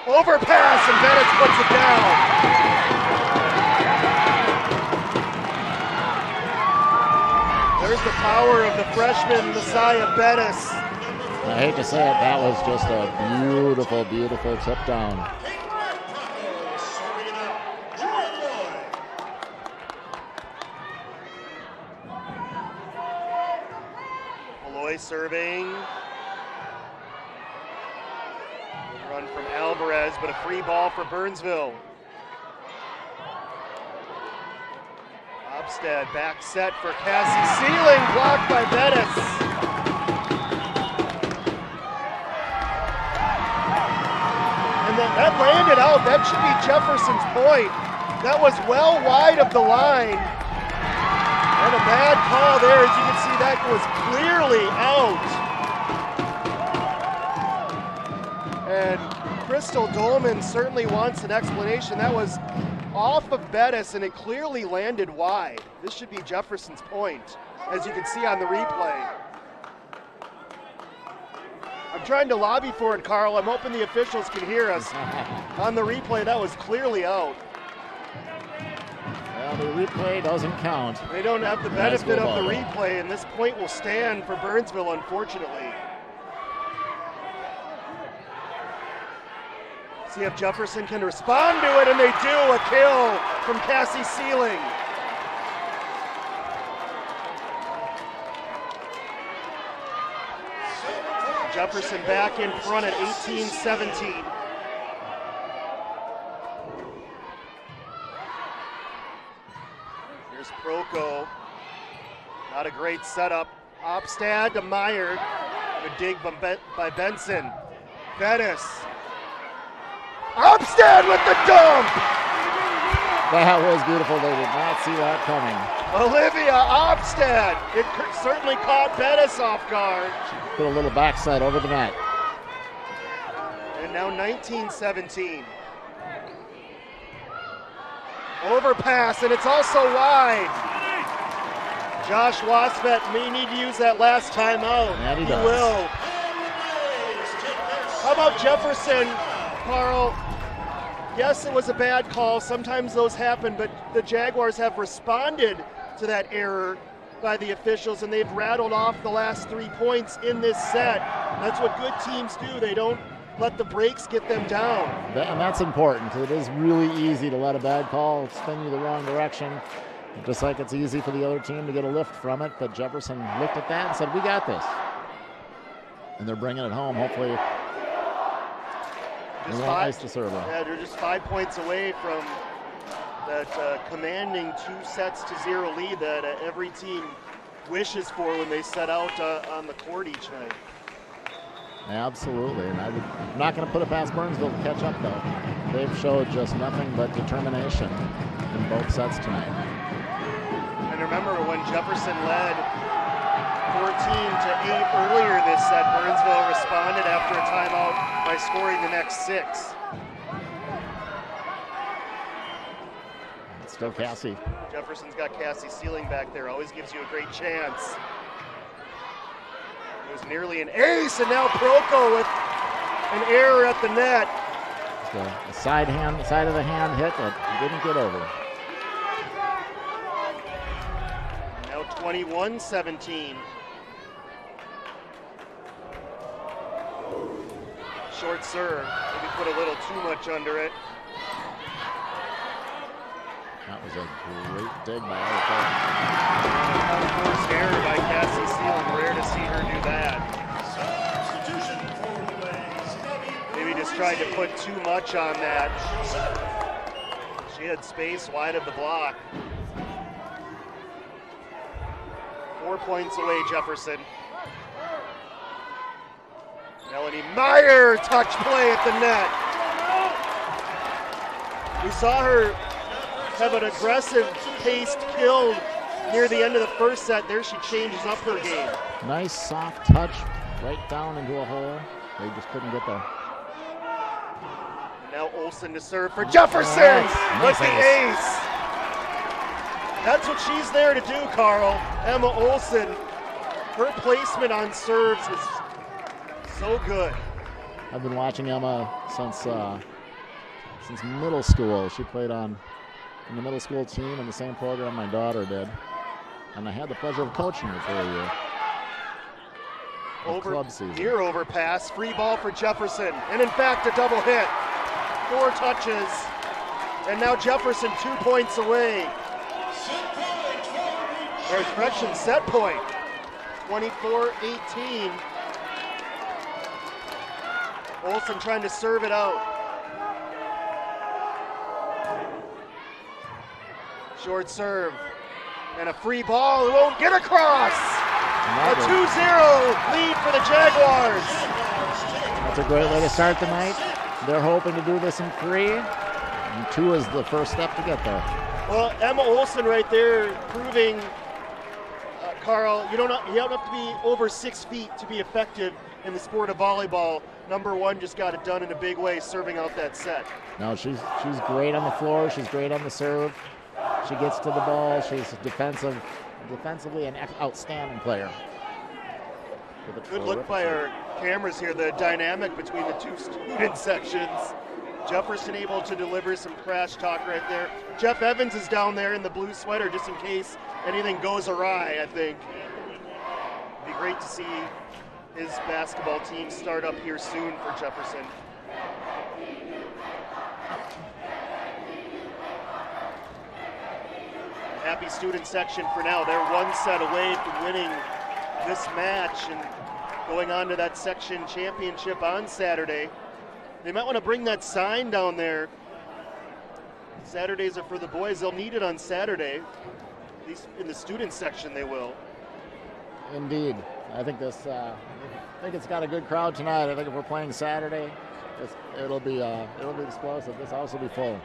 Speaker 1: Overpass, and Bettis puts it down. There's the power of the freshman Messiah Bettis.
Speaker 3: I hate to say it, that was just a beautiful, beautiful tip down.
Speaker 1: Malloy serving. Run from Alvarez, but a free ball for Burnsville. Opstad back set for Cassie Sealing, blocked by Bettis. And that landed out. That should be Jefferson's point. That was well wide of the line. And a bad call there. As you can see, that was clearly out. And Crystal Dolman certainly wants an explanation. That was off of Bettis, and it clearly landed wide. This should be Jefferson's point, as you can see on the replay. I'm trying to lobby for it, Carl. I'm hoping the officials can hear us. On the replay, that was clearly out.
Speaker 3: Well, the replay doesn't count.
Speaker 1: They don't have the benefit of the replay, and this point will stand for Burnsville, unfortunately. See if Jefferson can respond to it, and they do. A kill from Cassie Sealing. Jefferson back in front at 18-17. Here's Proko. Not a great setup. Opstad to Meyer. Good dig by Benson. Bettis. Opstad with the dump!
Speaker 3: That was beautiful. They did not see that coming.
Speaker 1: Olivia Opstad. It certainly caught Bettis off guard.
Speaker 3: Put a little backside over the net.
Speaker 1: And now 19-17. Overpass, and it's also wide. Josh Wasvet may need to use that last timeout.
Speaker 3: And he
Speaker 1: does. Will. How about Jefferson, Carl? Yes, it was a bad call. Sometimes those happen, but the Jaguars have responded to that error by the officials, and they've rattled off the last 3 points in this set. That's what good teams do. They don't let the breaks get them down.
Speaker 3: And that's important, because it is really easy to let a bad call spin you the wrong direction. Just like it's easy for the other team to get a lift from it, but Jefferson looked at that and said, we got this. And they're bringing it home, hopefully.
Speaker 1: Just five, to serve yeah, they're just 5 points away from that commanding 2-0 lead that every team wishes for when they set out on the court each night.
Speaker 3: Absolutely, and I'm not going to put it past Burnsville to catch up, though. They've showed just nothing but determination in both sets tonight.
Speaker 1: And remember, when Jefferson led 14-8 earlier this set, Burnsville responded after a timeout by scoring the next 6.
Speaker 3: Still Cassie.
Speaker 1: Jefferson's got Cassie Sealing back there. Always gives you a great chance. It was nearly an ace, and now Proko with an error at the net.
Speaker 3: A side of the hand hit that didn't get over.
Speaker 1: Now 21-17. Short serve. Maybe put a little too much under it.
Speaker 3: That was a great dig by
Speaker 1: Forced error by Cassie Sealing. Rare to see her do that. Maybe just tried to put too much on that. She had space wide of the block. 4 points away, Jefferson. Melanie Meyer, touch play at the net. We saw her have an aggressive paced kill near the end of the first set. There she changes up her game.
Speaker 3: Nice soft touch right down into a hole. They just couldn't get there.
Speaker 1: Now Olsen to serve for Jefferson with the ace. That's what she's there to do, Carl. Emma Olsen, her placement on serves is so good.
Speaker 3: I've been watching Emma since middle school. She played in the middle school team in the same program my daughter did. And I had the pleasure of coaching her for a year. Club season.
Speaker 1: Near overpass, free ball for Jefferson. And in fact, a double hit. 4 touches. And now Jefferson 2 points away. Or correction, set point. 24-18. Olsen trying to serve it out. Short serve. And a free ball. It won't get across. A 2-0 lead for the Jaguars.
Speaker 3: That's a great way to start the night. They're hoping to do this in 3. And 2 is the first step to get there.
Speaker 1: Well, Emma Olsen right there proving, Carl, you don't have to be over 6 feet to be effective in the sport of volleyball. Number 1 just got it done in a big way, serving out that set.
Speaker 3: No, she's great on the floor. She's great on the serve. She gets to the ball. She's defensively an outstanding player.
Speaker 1: Good look by our cameras here, the dynamic between the 2 student sections. Jefferson able to deliver some crash talk right there. Jeff Evans is down there in the blue sweater just in case anything goes awry, I think. It'd be great to see his basketball team start up here soon for Jefferson. Happy student section for now. They're 1 set away from winning this match and going on to that section championship on Saturday. They might want to bring that sign down there. Saturdays are for the boys. They'll need it on Saturday. At least in the student section they will.
Speaker 3: Indeed. I think it's got a good crowd tonight. I think if we're playing Saturday, it'll be explosive. This house will be full.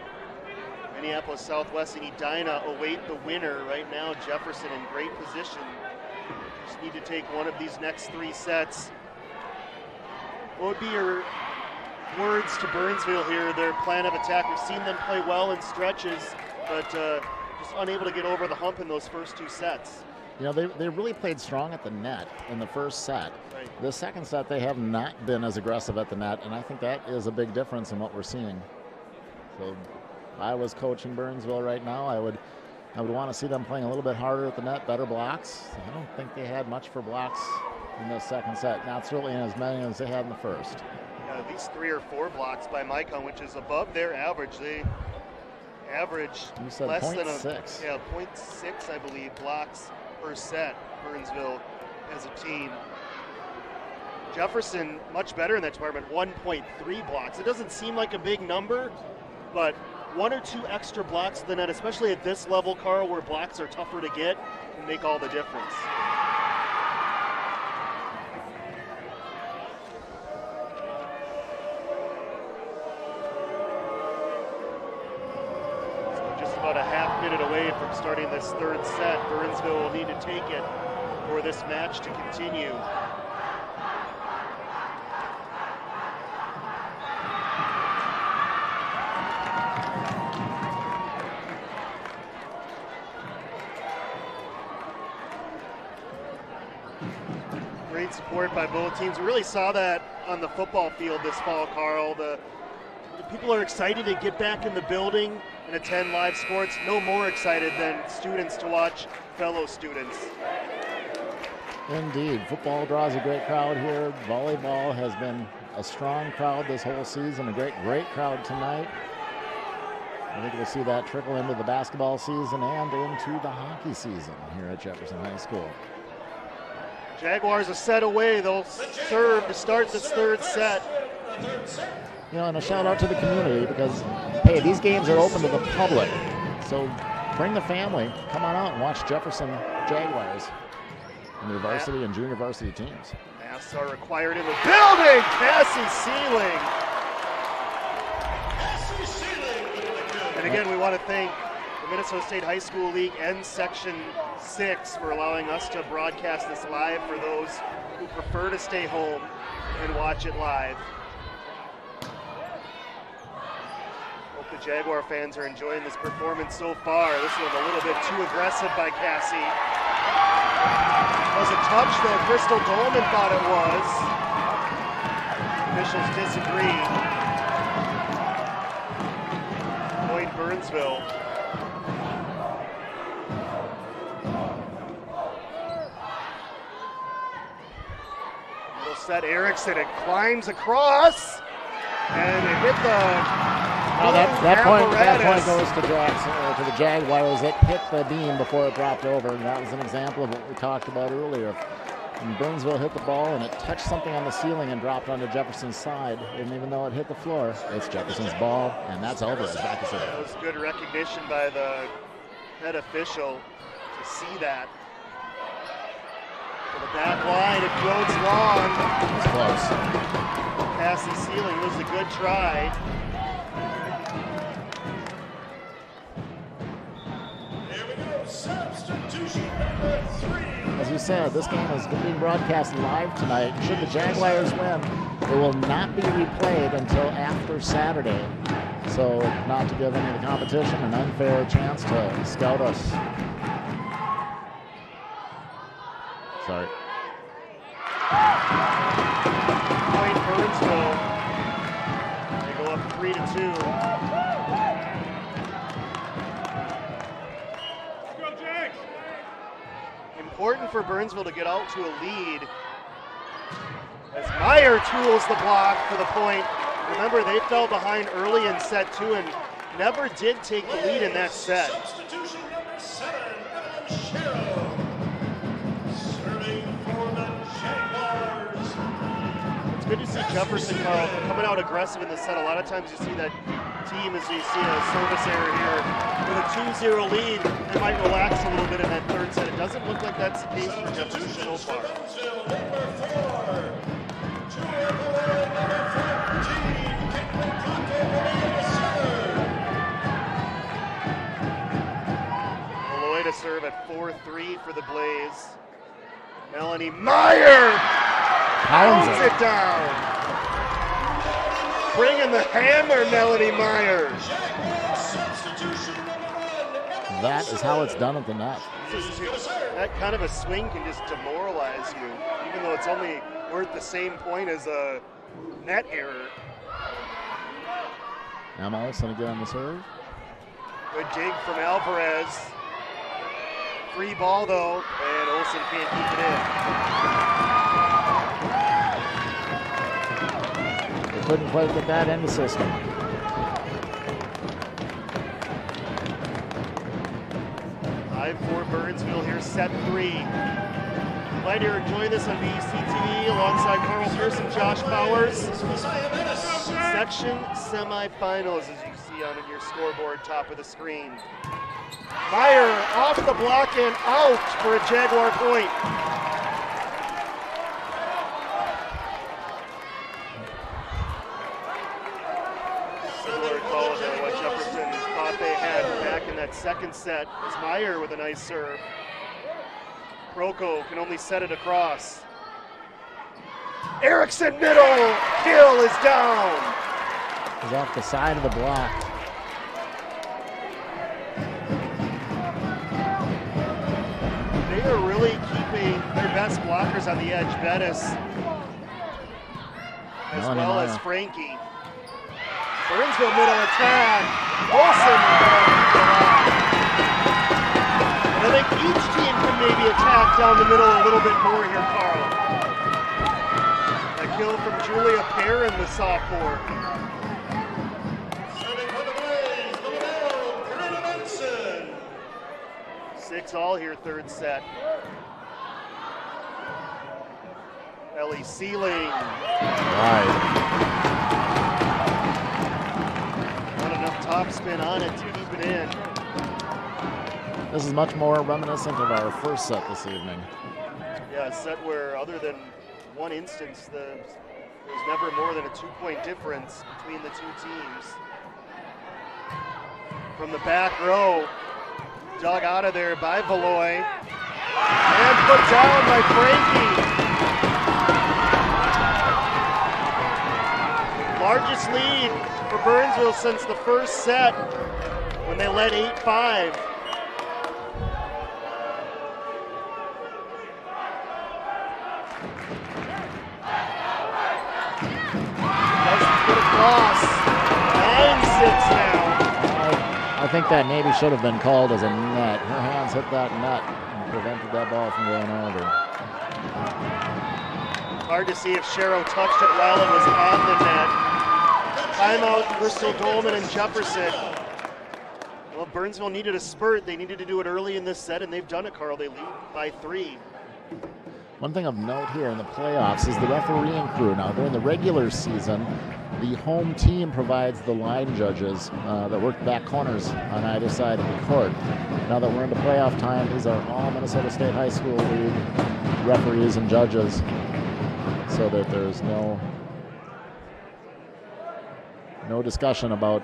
Speaker 1: Minneapolis Southwest and Edina await the winner. Right now, Jefferson in great position. Just need to take one of these next 3 sets. What would be your words to Burnsville here, their plan of attack? We've seen them play well in stretches, but just unable to get over the hump in those first 2 sets.
Speaker 3: You know, they really played strong at the net in the first set.
Speaker 1: Right.
Speaker 3: The second set, they have not been as aggressive at the net, and I think that is a big difference in what we're seeing. So if I was coaching Burnsville right now, I would want to see them playing a little bit harder at the net, better blocks. I don't think they had much for blocks in the second set, not certainly as many as they had in the first.
Speaker 1: Yeah, at least 3 or 4 blocks by Micon, which is above their average. They average less than
Speaker 3: 0.6.
Speaker 1: 0.6, I believe, blocks per set, Burnsville as a team. Jefferson, much better in that department, 1.3 blocks. It doesn't seem like a big number, but 1 or 2 extra blocks at the net, especially at this level, Carl, where blocks are tougher to get, can make all the difference. So just about a half minute away from starting this 3rd set. Burnsville will need to take it for this match to continue. support by both teams. We really saw that on the football field this fall, Carl. The people are excited to get back in the building and attend live sports. No more excited than students to watch fellow students.
Speaker 3: Indeed. Football draws a great crowd here. Volleyball has been a strong crowd this whole season, a great crowd tonight. I think we'll see that trickle into the basketball season and into the hockey season here at Jefferson High School.
Speaker 1: Jaguars a set away. They'll serve to start this third set.
Speaker 3: You know, and a shout out to the community because, hey, these games are open to the public. So bring the family. Come on out and watch Jefferson Jaguars and their varsity and junior varsity teams.
Speaker 1: Masks are required in the building. Cassie Sealing. And again, we want to thank the Minnesota State High School League and Section 6 for allowing us to broadcast this live for those who prefer to stay home and watch it live. Hope the Jaguar fans are enjoying this performance so far. This was a little bit too aggressive by Cassie. Was a touch that Crystal Dolman thought it was. Officials disagree. Point Burnsville. Middle set Erickson, it climbs across, and it hit the
Speaker 3: that point goes to the Jaguars. It hit the beam before it dropped over, and that was an example of what we talked about earlier. And Burnsville hit the ball, and it touched something on the ceiling and dropped onto Jefferson's side. And even though it hit the floor, it's Jefferson's ball, and that's Alvarez back to serve.
Speaker 1: That was good recognition by the head official to see that. To the back line, it floats long.
Speaker 3: It's close.
Speaker 1: Cassie Sealing was a good try.
Speaker 2: Substitution number 3.
Speaker 3: As you said, this game is being broadcast live tonight. Should the Jaguars win, it will not be replayed until after Saturday. So, not to give any of the competition an unfair chance to scout us. Sorry.
Speaker 1: Point Burnsville. They go up 3-2. Important for Burnsville to get out to a lead as Meyer tools the block for the point. Remember, they fell behind early in set 2 and never did take the lead in that set.
Speaker 2: Substitution number 7, Evelyn Sherrill. Serving for the Jaguars.
Speaker 1: It's good to see Jefferson coming out aggressive in the set. A lot of times you see that team, as you see a service error here, with a 2-0 lead, they might relax a little bit in that third set. It doesn't look like that's the case for Jefferson so far. Malloy to serve at 4-3 for the Blaze. Melanie Meyer pounds it down. Bringing the hammer, Melanie Meyer.
Speaker 3: That is how it's done at the net.
Speaker 1: That kind of a swing can just demoralize you, even though it's only worth the same point as a net error.
Speaker 3: Now Olsen again on the serve.
Speaker 1: Good dig from Alvarez. Free ball though, and Olsen can't keep it in.
Speaker 3: They couldn't quite get that in the system.
Speaker 1: For Burnsville here, set 3. Glad you're enjoying this on BEC-TV alongside Carl Pearson, Josh Bowers. Section semifinals, as you see on your scoreboard top of the screen. Meyer off the block and out for a Jaguar point. Similar call to what Jefferson thought they had back in that second set. As Meyer with a nice serve. Proko can only set it across. Erickson middle, Hill is down.
Speaker 3: He's off the side of the block.
Speaker 1: They are really keeping their best blockers on the edge, Bettis, as well as Frankie. Burnsville middle attack. Wilson. And I think each team can maybe attack down the middle a little bit more here, Carl. A kill from Julia Perrin, the sophomore.
Speaker 2: Serving for the Blaze, the middle, Karina Benson.
Speaker 1: 6-all here, third set. Ellie Sealing.
Speaker 4: Right.
Speaker 1: Not enough topspin on it to keep it in.
Speaker 3: This is much more reminiscent of our first set this evening.
Speaker 1: Yeah, a set where, other than one instance, there's never more than a 2-point difference between the two teams. From the back row, dug out of there by Valoy, and put down by Frankie. Largest lead for Burnsville since the first set when they led 8-5. Doesn't get across. 9-6 now.
Speaker 3: I think that maybe should have been called as a net. Her hands hit that net and prevented that ball from going over.
Speaker 1: Hard to see if Sherrow touched it while it was on the net. Timeout, Bristol Dolman and Jefferson. Well, Burnsville needed a spurt. They needed to do it early in this set, and they've done it, Carl. They lead by 3.
Speaker 3: One thing of note here in the playoffs is the refereeing crew. Now, during the regular season, the home team provides the line judges that work back corners on either side of the court. Now that we're into playoff time, these are all Minnesota State High School League referees and judges, so that there's no discussion about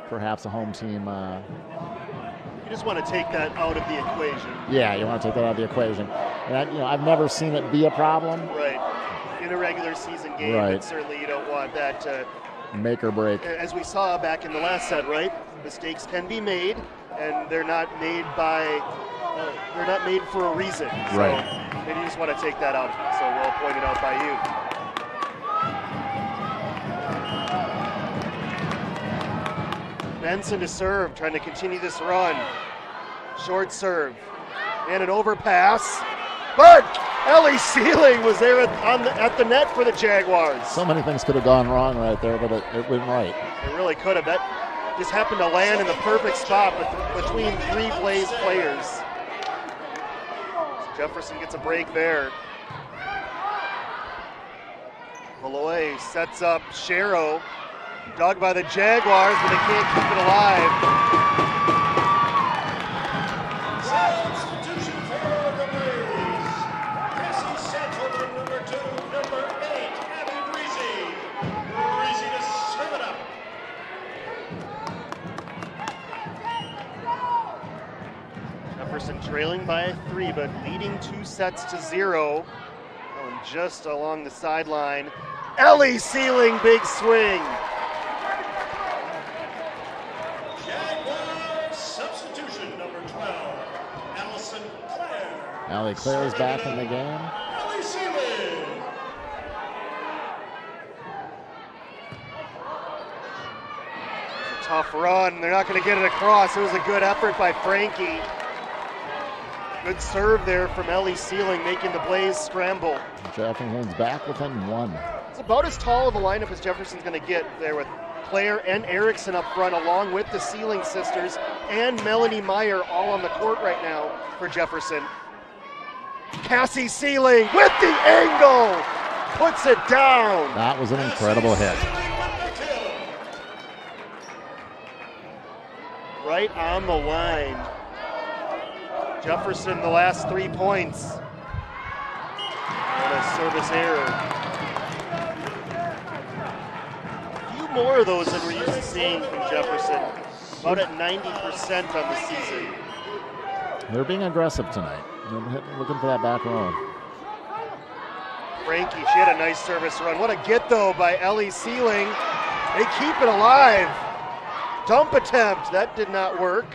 Speaker 3: perhaps a home team.
Speaker 1: You just want to take that out of the equation.
Speaker 3: Yeah, you want to take that out of the equation. And I've never seen it be a problem.
Speaker 1: Right. In a regular season game,
Speaker 3: Right.
Speaker 1: and certainly you don't want that to
Speaker 3: Make or break.
Speaker 1: as we saw back in the last set, right? Mistakes can be made, and they're not made for a reason. So
Speaker 3: Right.
Speaker 1: maybe you just want to take that out. So well pointed out by you. Benson to serve, trying to continue this run. Short serve, and an overpass, but Ellie Sealing was there at the net for the Jaguars.
Speaker 3: So many things could have gone wrong right there, but it went right.
Speaker 1: It really could have. That just happened to land in the perfect spot between 3 Blaze players. So Jefferson gets a break there. Valoy sets up Sherrow. Dug by the Jaguars, but they can't keep it alive.
Speaker 2: Substitution for the Blaze. Cassie Santolan, number 2, number 8, Abby Breezy. Breezy to serve it up.
Speaker 1: Jefferson trailing by 3, but leading 2-0. Going just along the sideline. Ellie Sealing, big swing.
Speaker 2: Substitution number 12, Allison Clare.
Speaker 3: Allie Clare is back in the game.
Speaker 2: Ellie Sealing.
Speaker 1: Tough run. They're not going to get it across. It was a good effort by Frankie. Good serve there from Ellie Sealing, making the Blaze scramble.
Speaker 3: Jefferson's back within 1.
Speaker 1: It's about as tall of a lineup as Jefferson's going to get there, with Claire and Erickson up front, along with the Sealing sisters and Melanie Meyer all on the court right now for Jefferson. Cassie Sealing with the angle, puts it down.
Speaker 3: That was an incredible hit.
Speaker 1: Right on the line. Jefferson, the last 3 points. And a service error. More of those than we're used to seeing from Jefferson. About at 90% on the season.
Speaker 3: They're being aggressive tonight. They're looking for that back row.
Speaker 1: Frankie, she had a nice service run. What a get, though, by Ellie Sealing. They keep it alive. Dump attempt, that did not work.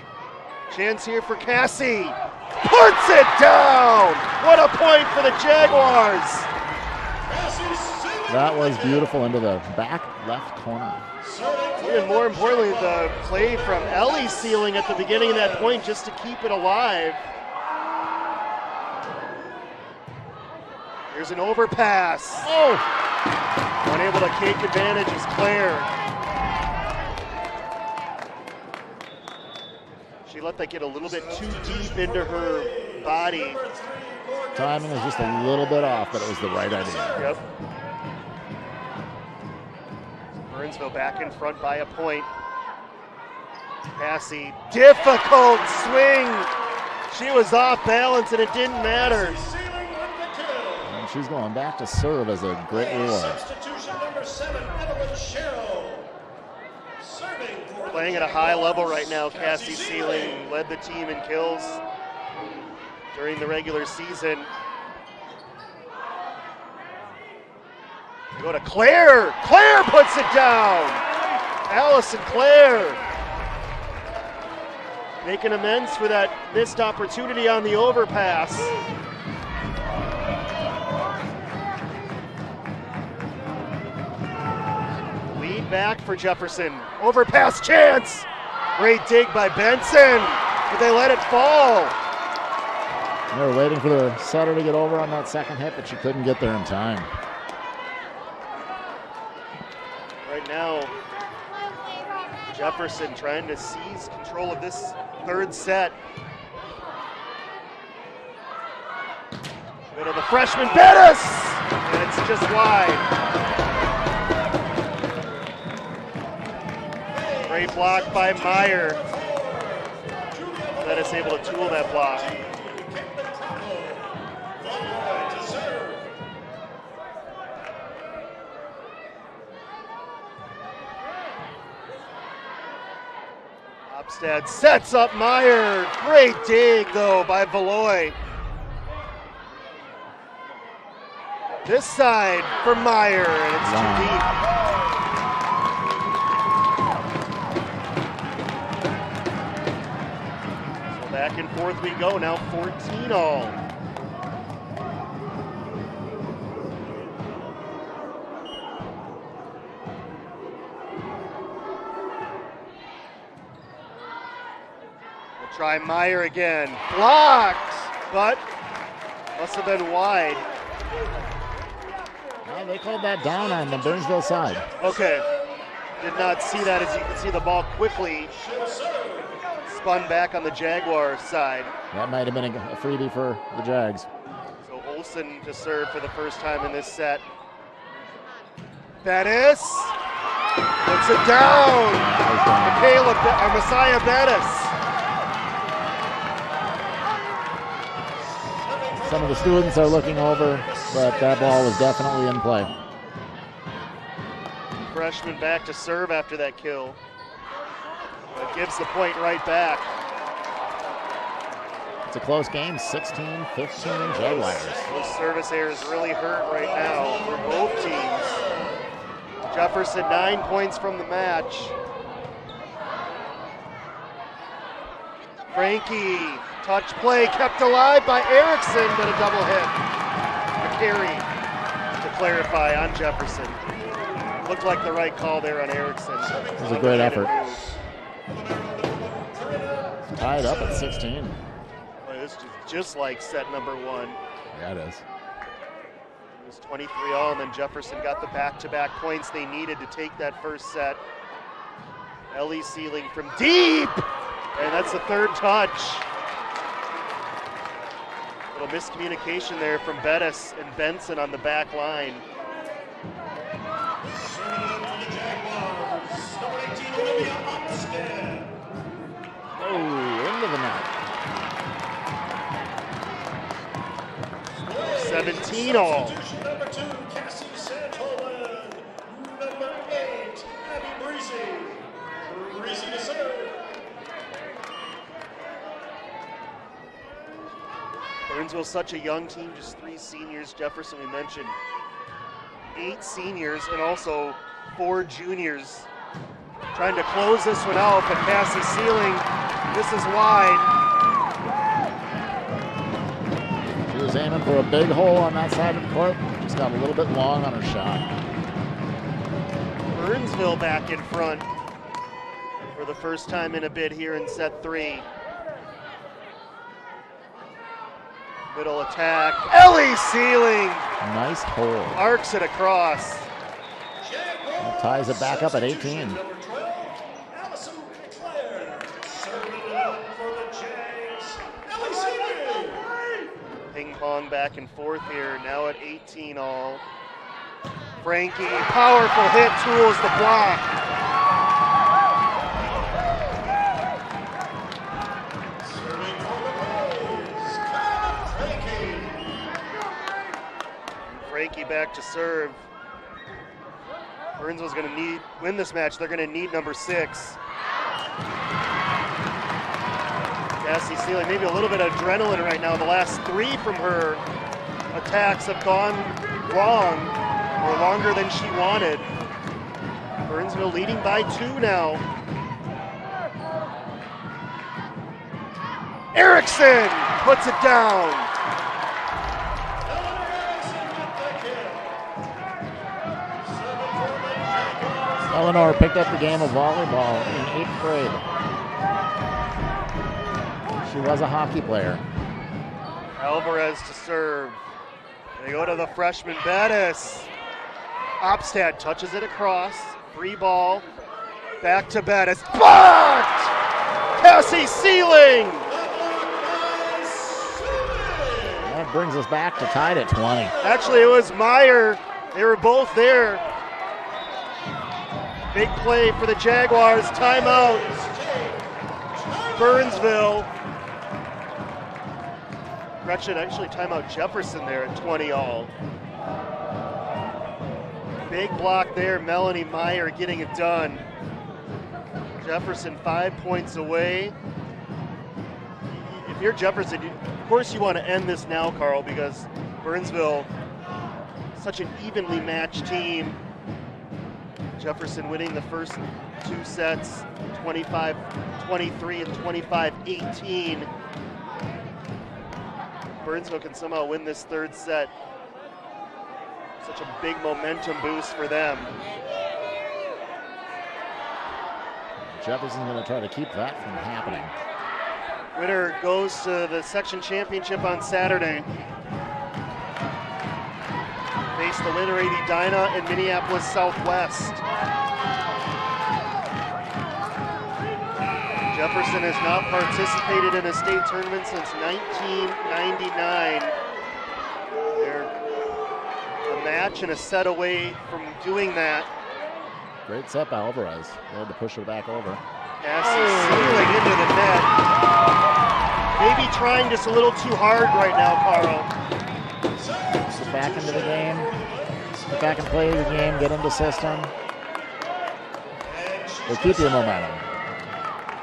Speaker 1: Chance here for Cassie. Puts it down! What a point for the Jaguars!
Speaker 3: That was beautiful into the back left corner.
Speaker 1: Even more importantly, the play from Ellie Sealing at the beginning of that point just to keep it alive. Here's an overpass.
Speaker 3: Oh!
Speaker 1: Unable to take advantage is Claire. She let that get a little bit too deep into her body.
Speaker 3: Timing was just a little bit off, but it was the right idea.
Speaker 1: Yep. Burnsville back in front by a point. Cassie, difficult swing. She was off balance and it didn't matter.
Speaker 3: And she's going back to serve as a great reward.
Speaker 2: Substitution number 7, Evelyn Sherrill. Serving for
Speaker 1: Playing at a high level right now, Cassie Sealing led the team in kills during the regular season. Go to Claire. Claire puts it down. Allison Claire making amends for that missed opportunity on the overpass. Lead back for Jefferson. Overpass chance. Great dig by Benson, but they let it fall.
Speaker 3: They were waiting for the setter to get over on that second hit, but she couldn't get there in time.
Speaker 1: Right now, Jefferson trying to seize control of this third set. Go to the freshman, Bettis! And it's just wide. Great block by Meyer. Bettis able to tool that block. Opstad sets up Meyer. Great dig, though, by Valoy. This side for Meyer, and it's too deep. So back and forth we go, now 14 all. Try Meyer again. Blocked, but must have been wide.
Speaker 3: Well, they called that down on the Burnsville side.
Speaker 1: Okay. Did not see that. As you can see, the ball quickly spun back on the Jaguar side.
Speaker 3: That might have been a freebie for the Jags.
Speaker 1: So Olsen to serve for the first time in this set. Bettis puts it down. Messiah Bettis.
Speaker 3: Some of the students are looking over, but that ball was definitely in play.
Speaker 1: Freshman back to serve after that kill. But gives the point right back.
Speaker 3: It's a close game, 16-15 Jaguars.
Speaker 1: Those service errors really hurt right now for both teams. Jefferson 9 points from the match. Frankie, touch play kept alive by Erickson, but a double hit. A carry to clarify on Jefferson. Looked like the right call there on Erickson.
Speaker 3: It was a great effort. It's tied up at 16.
Speaker 1: Boy, this is just like set number 1.
Speaker 3: Yeah, it is.
Speaker 1: It was 23 all, and then Jefferson got the back-to-back points they needed to take that first set. Ellie Sealing from deep, and that's the third touch. Little miscommunication there from Bettis and Benson on the back line.
Speaker 3: Oh, into the net.
Speaker 1: 17 all.
Speaker 2: Number 2, Cassie Santolan. Number 8, Abby Breezy. Breezy to serve.
Speaker 1: Burnsville's such a young team, just 3 seniors. Jefferson, we mentioned, 8 seniors and also 4 juniors. Trying to close this one out, but Cassie Sealing, this is wide.
Speaker 3: She was aiming for a big hole on that side of the court. Just got a little bit long on her shot.
Speaker 1: Burnsville back in front for the first time in a bit here in set 3. Middle attack, Ellie Sealing!
Speaker 3: Nice hole.
Speaker 1: Arcs it across.
Speaker 3: That ties it back up at 18.
Speaker 1: Ping pong back and forth here, now at 18 all. Frankie, powerful hit, tools the block. Frankie back to serve. Burnsville's going to win this match. They're going to need number 6. Cassie Sealing, maybe a little bit of adrenaline right now. The last 3 from her attacks have gone wrong or longer than she wanted. Burnsville leading by 2 now. Erickson puts it down.
Speaker 3: Eleanor picked up the game of volleyball in 8th grade. She was a hockey player.
Speaker 1: Alvarez to serve. They go to the freshman Bettis. Opstad touches it across. Free ball. Back to Bettis. Blocked! Cassie Sealing!
Speaker 3: That brings us back to tied at 20.
Speaker 1: Actually, it was Meyer. They were both there. Big play for the Jaguars. Timeout. Burnsville. Gretchen actually timeout Jefferson there at 20 all. Big block there. Melanie Meyer getting it done. Jefferson 5 points away. If you're Jefferson, of course you want to end this now, Carl, because Burnsville, such an evenly matched team. Jefferson winning the first 2 sets, 25-23 and 25-18. Burnsville can somehow win this 3rd set. Such a big momentum boost for them.
Speaker 3: Jefferson's going to try to keep that from happening.
Speaker 1: Winner goes to the section championship on Saturday. Face the winner, Edina and Minneapolis Southwest. Jefferson has not participated in a state tournament since 1999. They're a match and a set away from doing that.
Speaker 3: Great set by Alvarez. They had to push her back over.
Speaker 1: Cassie Sealing into the net. Maybe trying just a little too hard right now, Carl.
Speaker 3: Get back into the game. Get back and play the game. Get into system. They keep your momentum.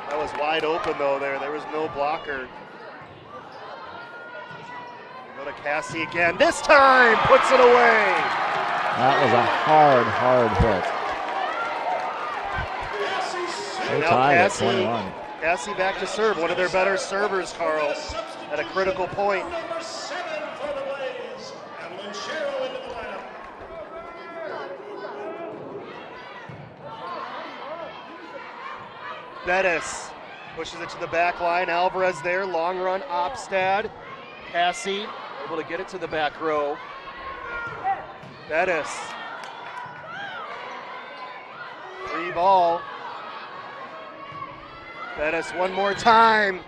Speaker 1: That was wide open though there. There was no blocker. Go to Cassie again. This time puts it away.
Speaker 3: That was a hard hit. They tied at 21.
Speaker 1: Cassie back to serve. One of their better servers, Carl, at a critical point. Bettis pushes it to the back line. Alvarez there, long run, Opstad. Cassie able to get it to the back row. Bettis. Free ball. Bettis one more time.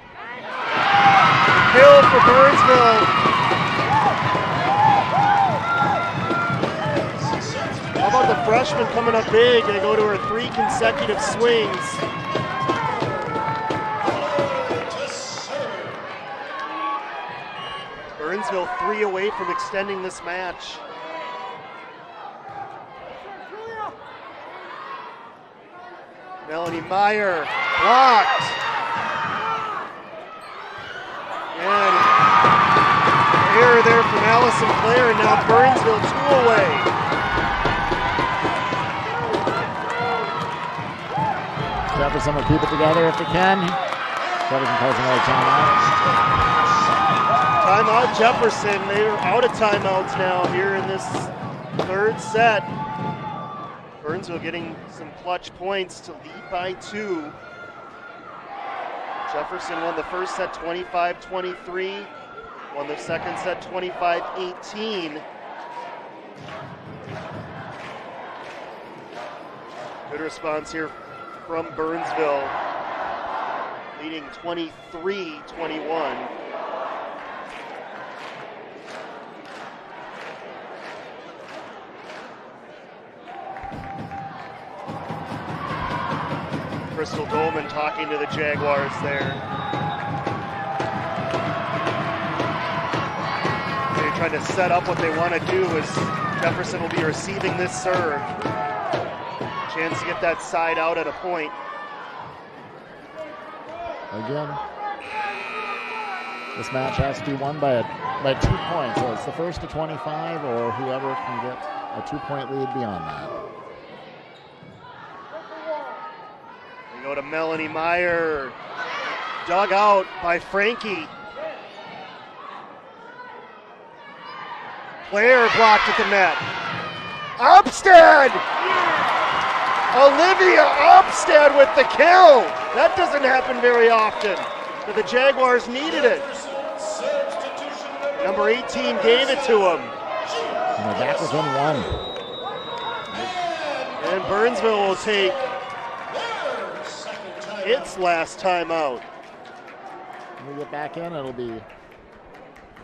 Speaker 1: Kill for Burnsville. How about the freshman coming up big? They go to her 3 consecutive swings. Burnsville 3 away from extending this match. Melanie Meyer blocked. And error there from Allison Clare, and now Burnsville 2 away.
Speaker 3: Jefferson will keep it together if they can. Jefferson calls another timeout.
Speaker 1: Timeout Jefferson. They're out of timeouts now here in this third set. Burnsville getting some clutch points to lead by 2. Jefferson won the first set 25-23, won the second set 25-18. Good response here from Burnsville, leading 23-21. Crystal Dolman talking to the Jaguars there. They're trying to set up what they want to do as Jefferson will be receiving this serve. Chance to get that side out at a point.
Speaker 3: Again, this match has to be won by 2 points. So it's the first to 25 or whoever can get a 2-point lead beyond that.
Speaker 1: We go to Melanie Meyer. Dug out by Frankie. Claire blocked at the net. Upstead! Olivia Upstead with the kill. That doesn't happen very often, but the Jaguars needed it. Number 18 gave it to him.
Speaker 3: And they're back within 1.
Speaker 1: And Burnsville will take its last timeout.
Speaker 3: When we get back in, it'll be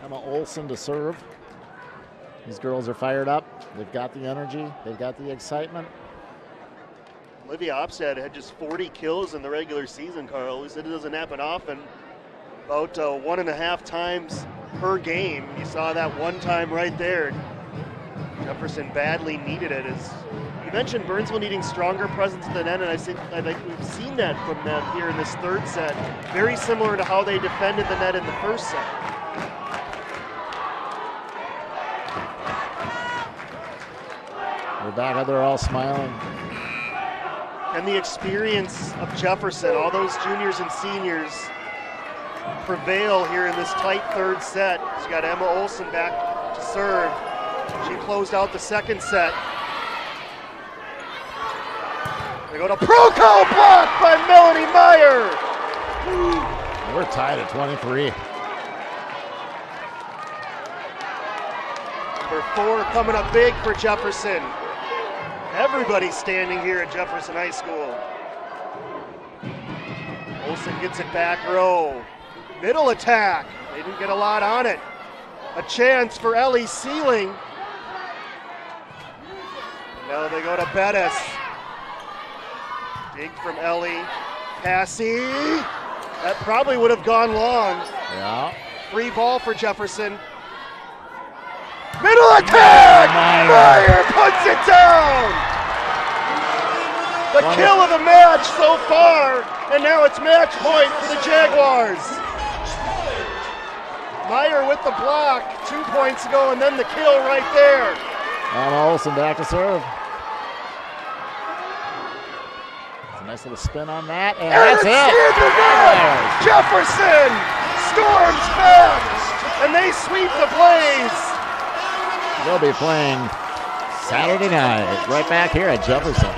Speaker 3: Emma Olson to serve. These girls are fired up. They've got the energy. They've got the excitement.
Speaker 1: Olivia Opstad had just 40 kills in the regular season, Carl. We said it doesn't happen often. About 1.5 times per game. You saw that one time right there. Jefferson badly needed it. As you mentioned, Burnsville needing stronger presence at the net, and I think we've seen that from them here in this third set. Very similar to how they defended the net in the first set.
Speaker 3: They're back out there all smiling.
Speaker 1: And the experience of Jefferson, all those juniors and seniors prevail here in this tight third set. She's got Emma Olson back to serve. She closed out the second set. They go to Proko, blocked by Melanie Meyer.
Speaker 3: We're tied at 23.
Speaker 1: Number 4 coming up big for Jefferson. Everybody standing here at Jefferson High School. Olsen gets it back row. Middle attack. They didn't get a lot on it. A chance for Ellie Sealing. Now they go to Bettis. Dig from Ellie. Passy. That probably would have gone long.
Speaker 3: Yeah.
Speaker 1: Free ball for Jefferson. Middle attack! Meyer puts it down! The kill of the match so far, and now it's match point for the Jaguars. Meyer with the block 2 points ago, and then the kill right there.
Speaker 3: Emma Olson back to serve. It's a nice little spin on that, and that's it.
Speaker 1: Jefferson storms back, and they sweep the Blaze.
Speaker 3: They'll be playing Saturday night right back here at Jefferson.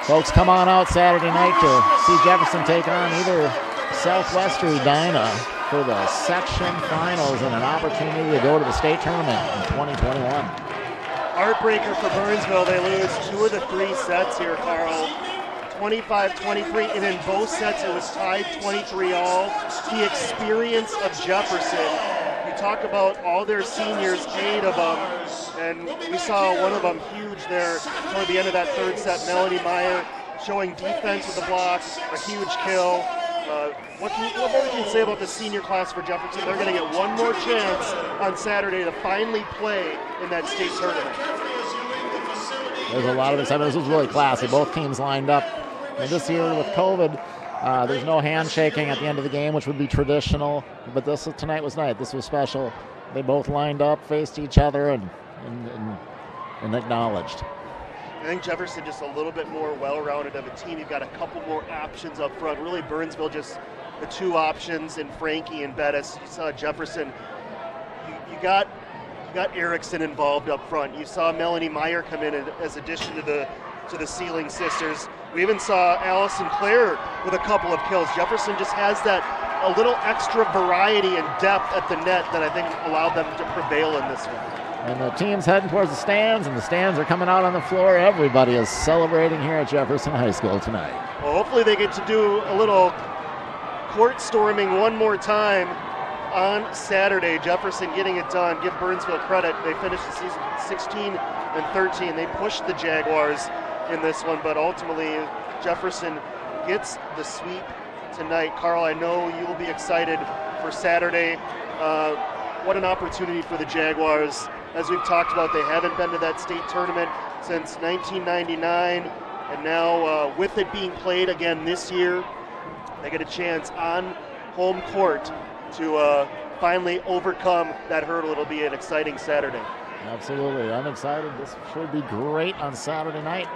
Speaker 3: Folks, come on out Saturday night to see Jefferson take on either Southwest or Edina for the section finals and an opportunity to go to the state tournament in 2021.
Speaker 1: Heartbreaker for Burnsville. They lose 2 of the 3 sets here, Carl. 25-23, and in both sets it was tied 23 all. The experience of Jefferson. You talk about all their seniors, 8 of them, and we saw one of them huge there toward the end of that third set. Melanie Meyer showing defense with the blocks, a huge kill. What more can you say about the senior class for Jefferson? They're going to get one more chance on Saturday to finally play in that state tournament.
Speaker 3: There's a lot of excitement. This was really classy. Both teams lined up. And this year with COVID, there's no handshaking at the end of the game, which would be traditional. But tonight was nice. This was special. They both lined up, faced each other, and acknowledged.
Speaker 1: I think Jefferson just a little bit more well-rounded of a team. You've got a couple more options up front. Really, Burnsville just the two options in Frankie and Bettis. You saw Jefferson. You got Erickson involved up front. You saw Melanie Meyer come in as addition to the Sealing sisters. We even saw Allison Clare with a couple of kills. Jefferson just has that a little extra variety and depth at the net that I think allowed them to prevail in this one.
Speaker 3: And the team's heading towards the stands, and the stands are coming out on the floor. Everybody is celebrating here at Jefferson High School tonight.
Speaker 1: Well, hopefully they get to do a little court storming one more time on Saturday. Jefferson getting it done. Give Burnsville credit. They finished the season 16-13. They pushed the Jaguars in this one, but ultimately Jefferson gets the sweep tonight. Carl, I know you will be excited for Saturday. What an opportunity for the Jaguars. As we've talked about, they haven't been to that state tournament since 1999, and now with it being played again this year, they get a chance on home court to finally overcome that hurdle. It'll be an exciting Saturday.
Speaker 3: Absolutely. I'm excited. This should be great on Saturday night.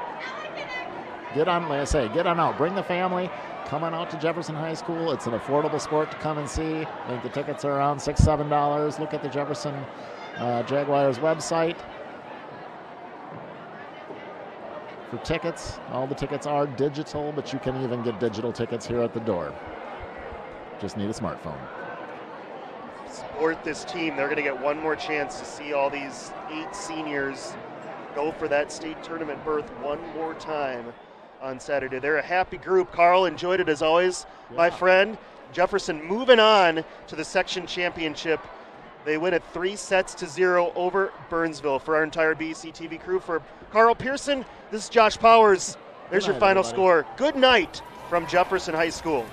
Speaker 3: Get on, like I say, get on out. Bring the family. Come on out to Jefferson High School. It's an affordable sport to come and see. I think the tickets are around $6, $7. Look at the Jefferson Jaguars website for tickets. All the tickets are digital, but you can even get digital tickets here at the door. Just need a smartphone.
Speaker 1: Support this team. They're going to get one more chance to see all these 8 seniors go for that state tournament berth one more time on Saturday. They're a happy group. Carl, enjoyed it as always, my friend. Jefferson moving on to the section championship. They win it 3-0 over Burnsville. For our entire BEC-TV crew, for Carl Pearson, this is Josh Powers. There's your final score. Good night from Jefferson High School.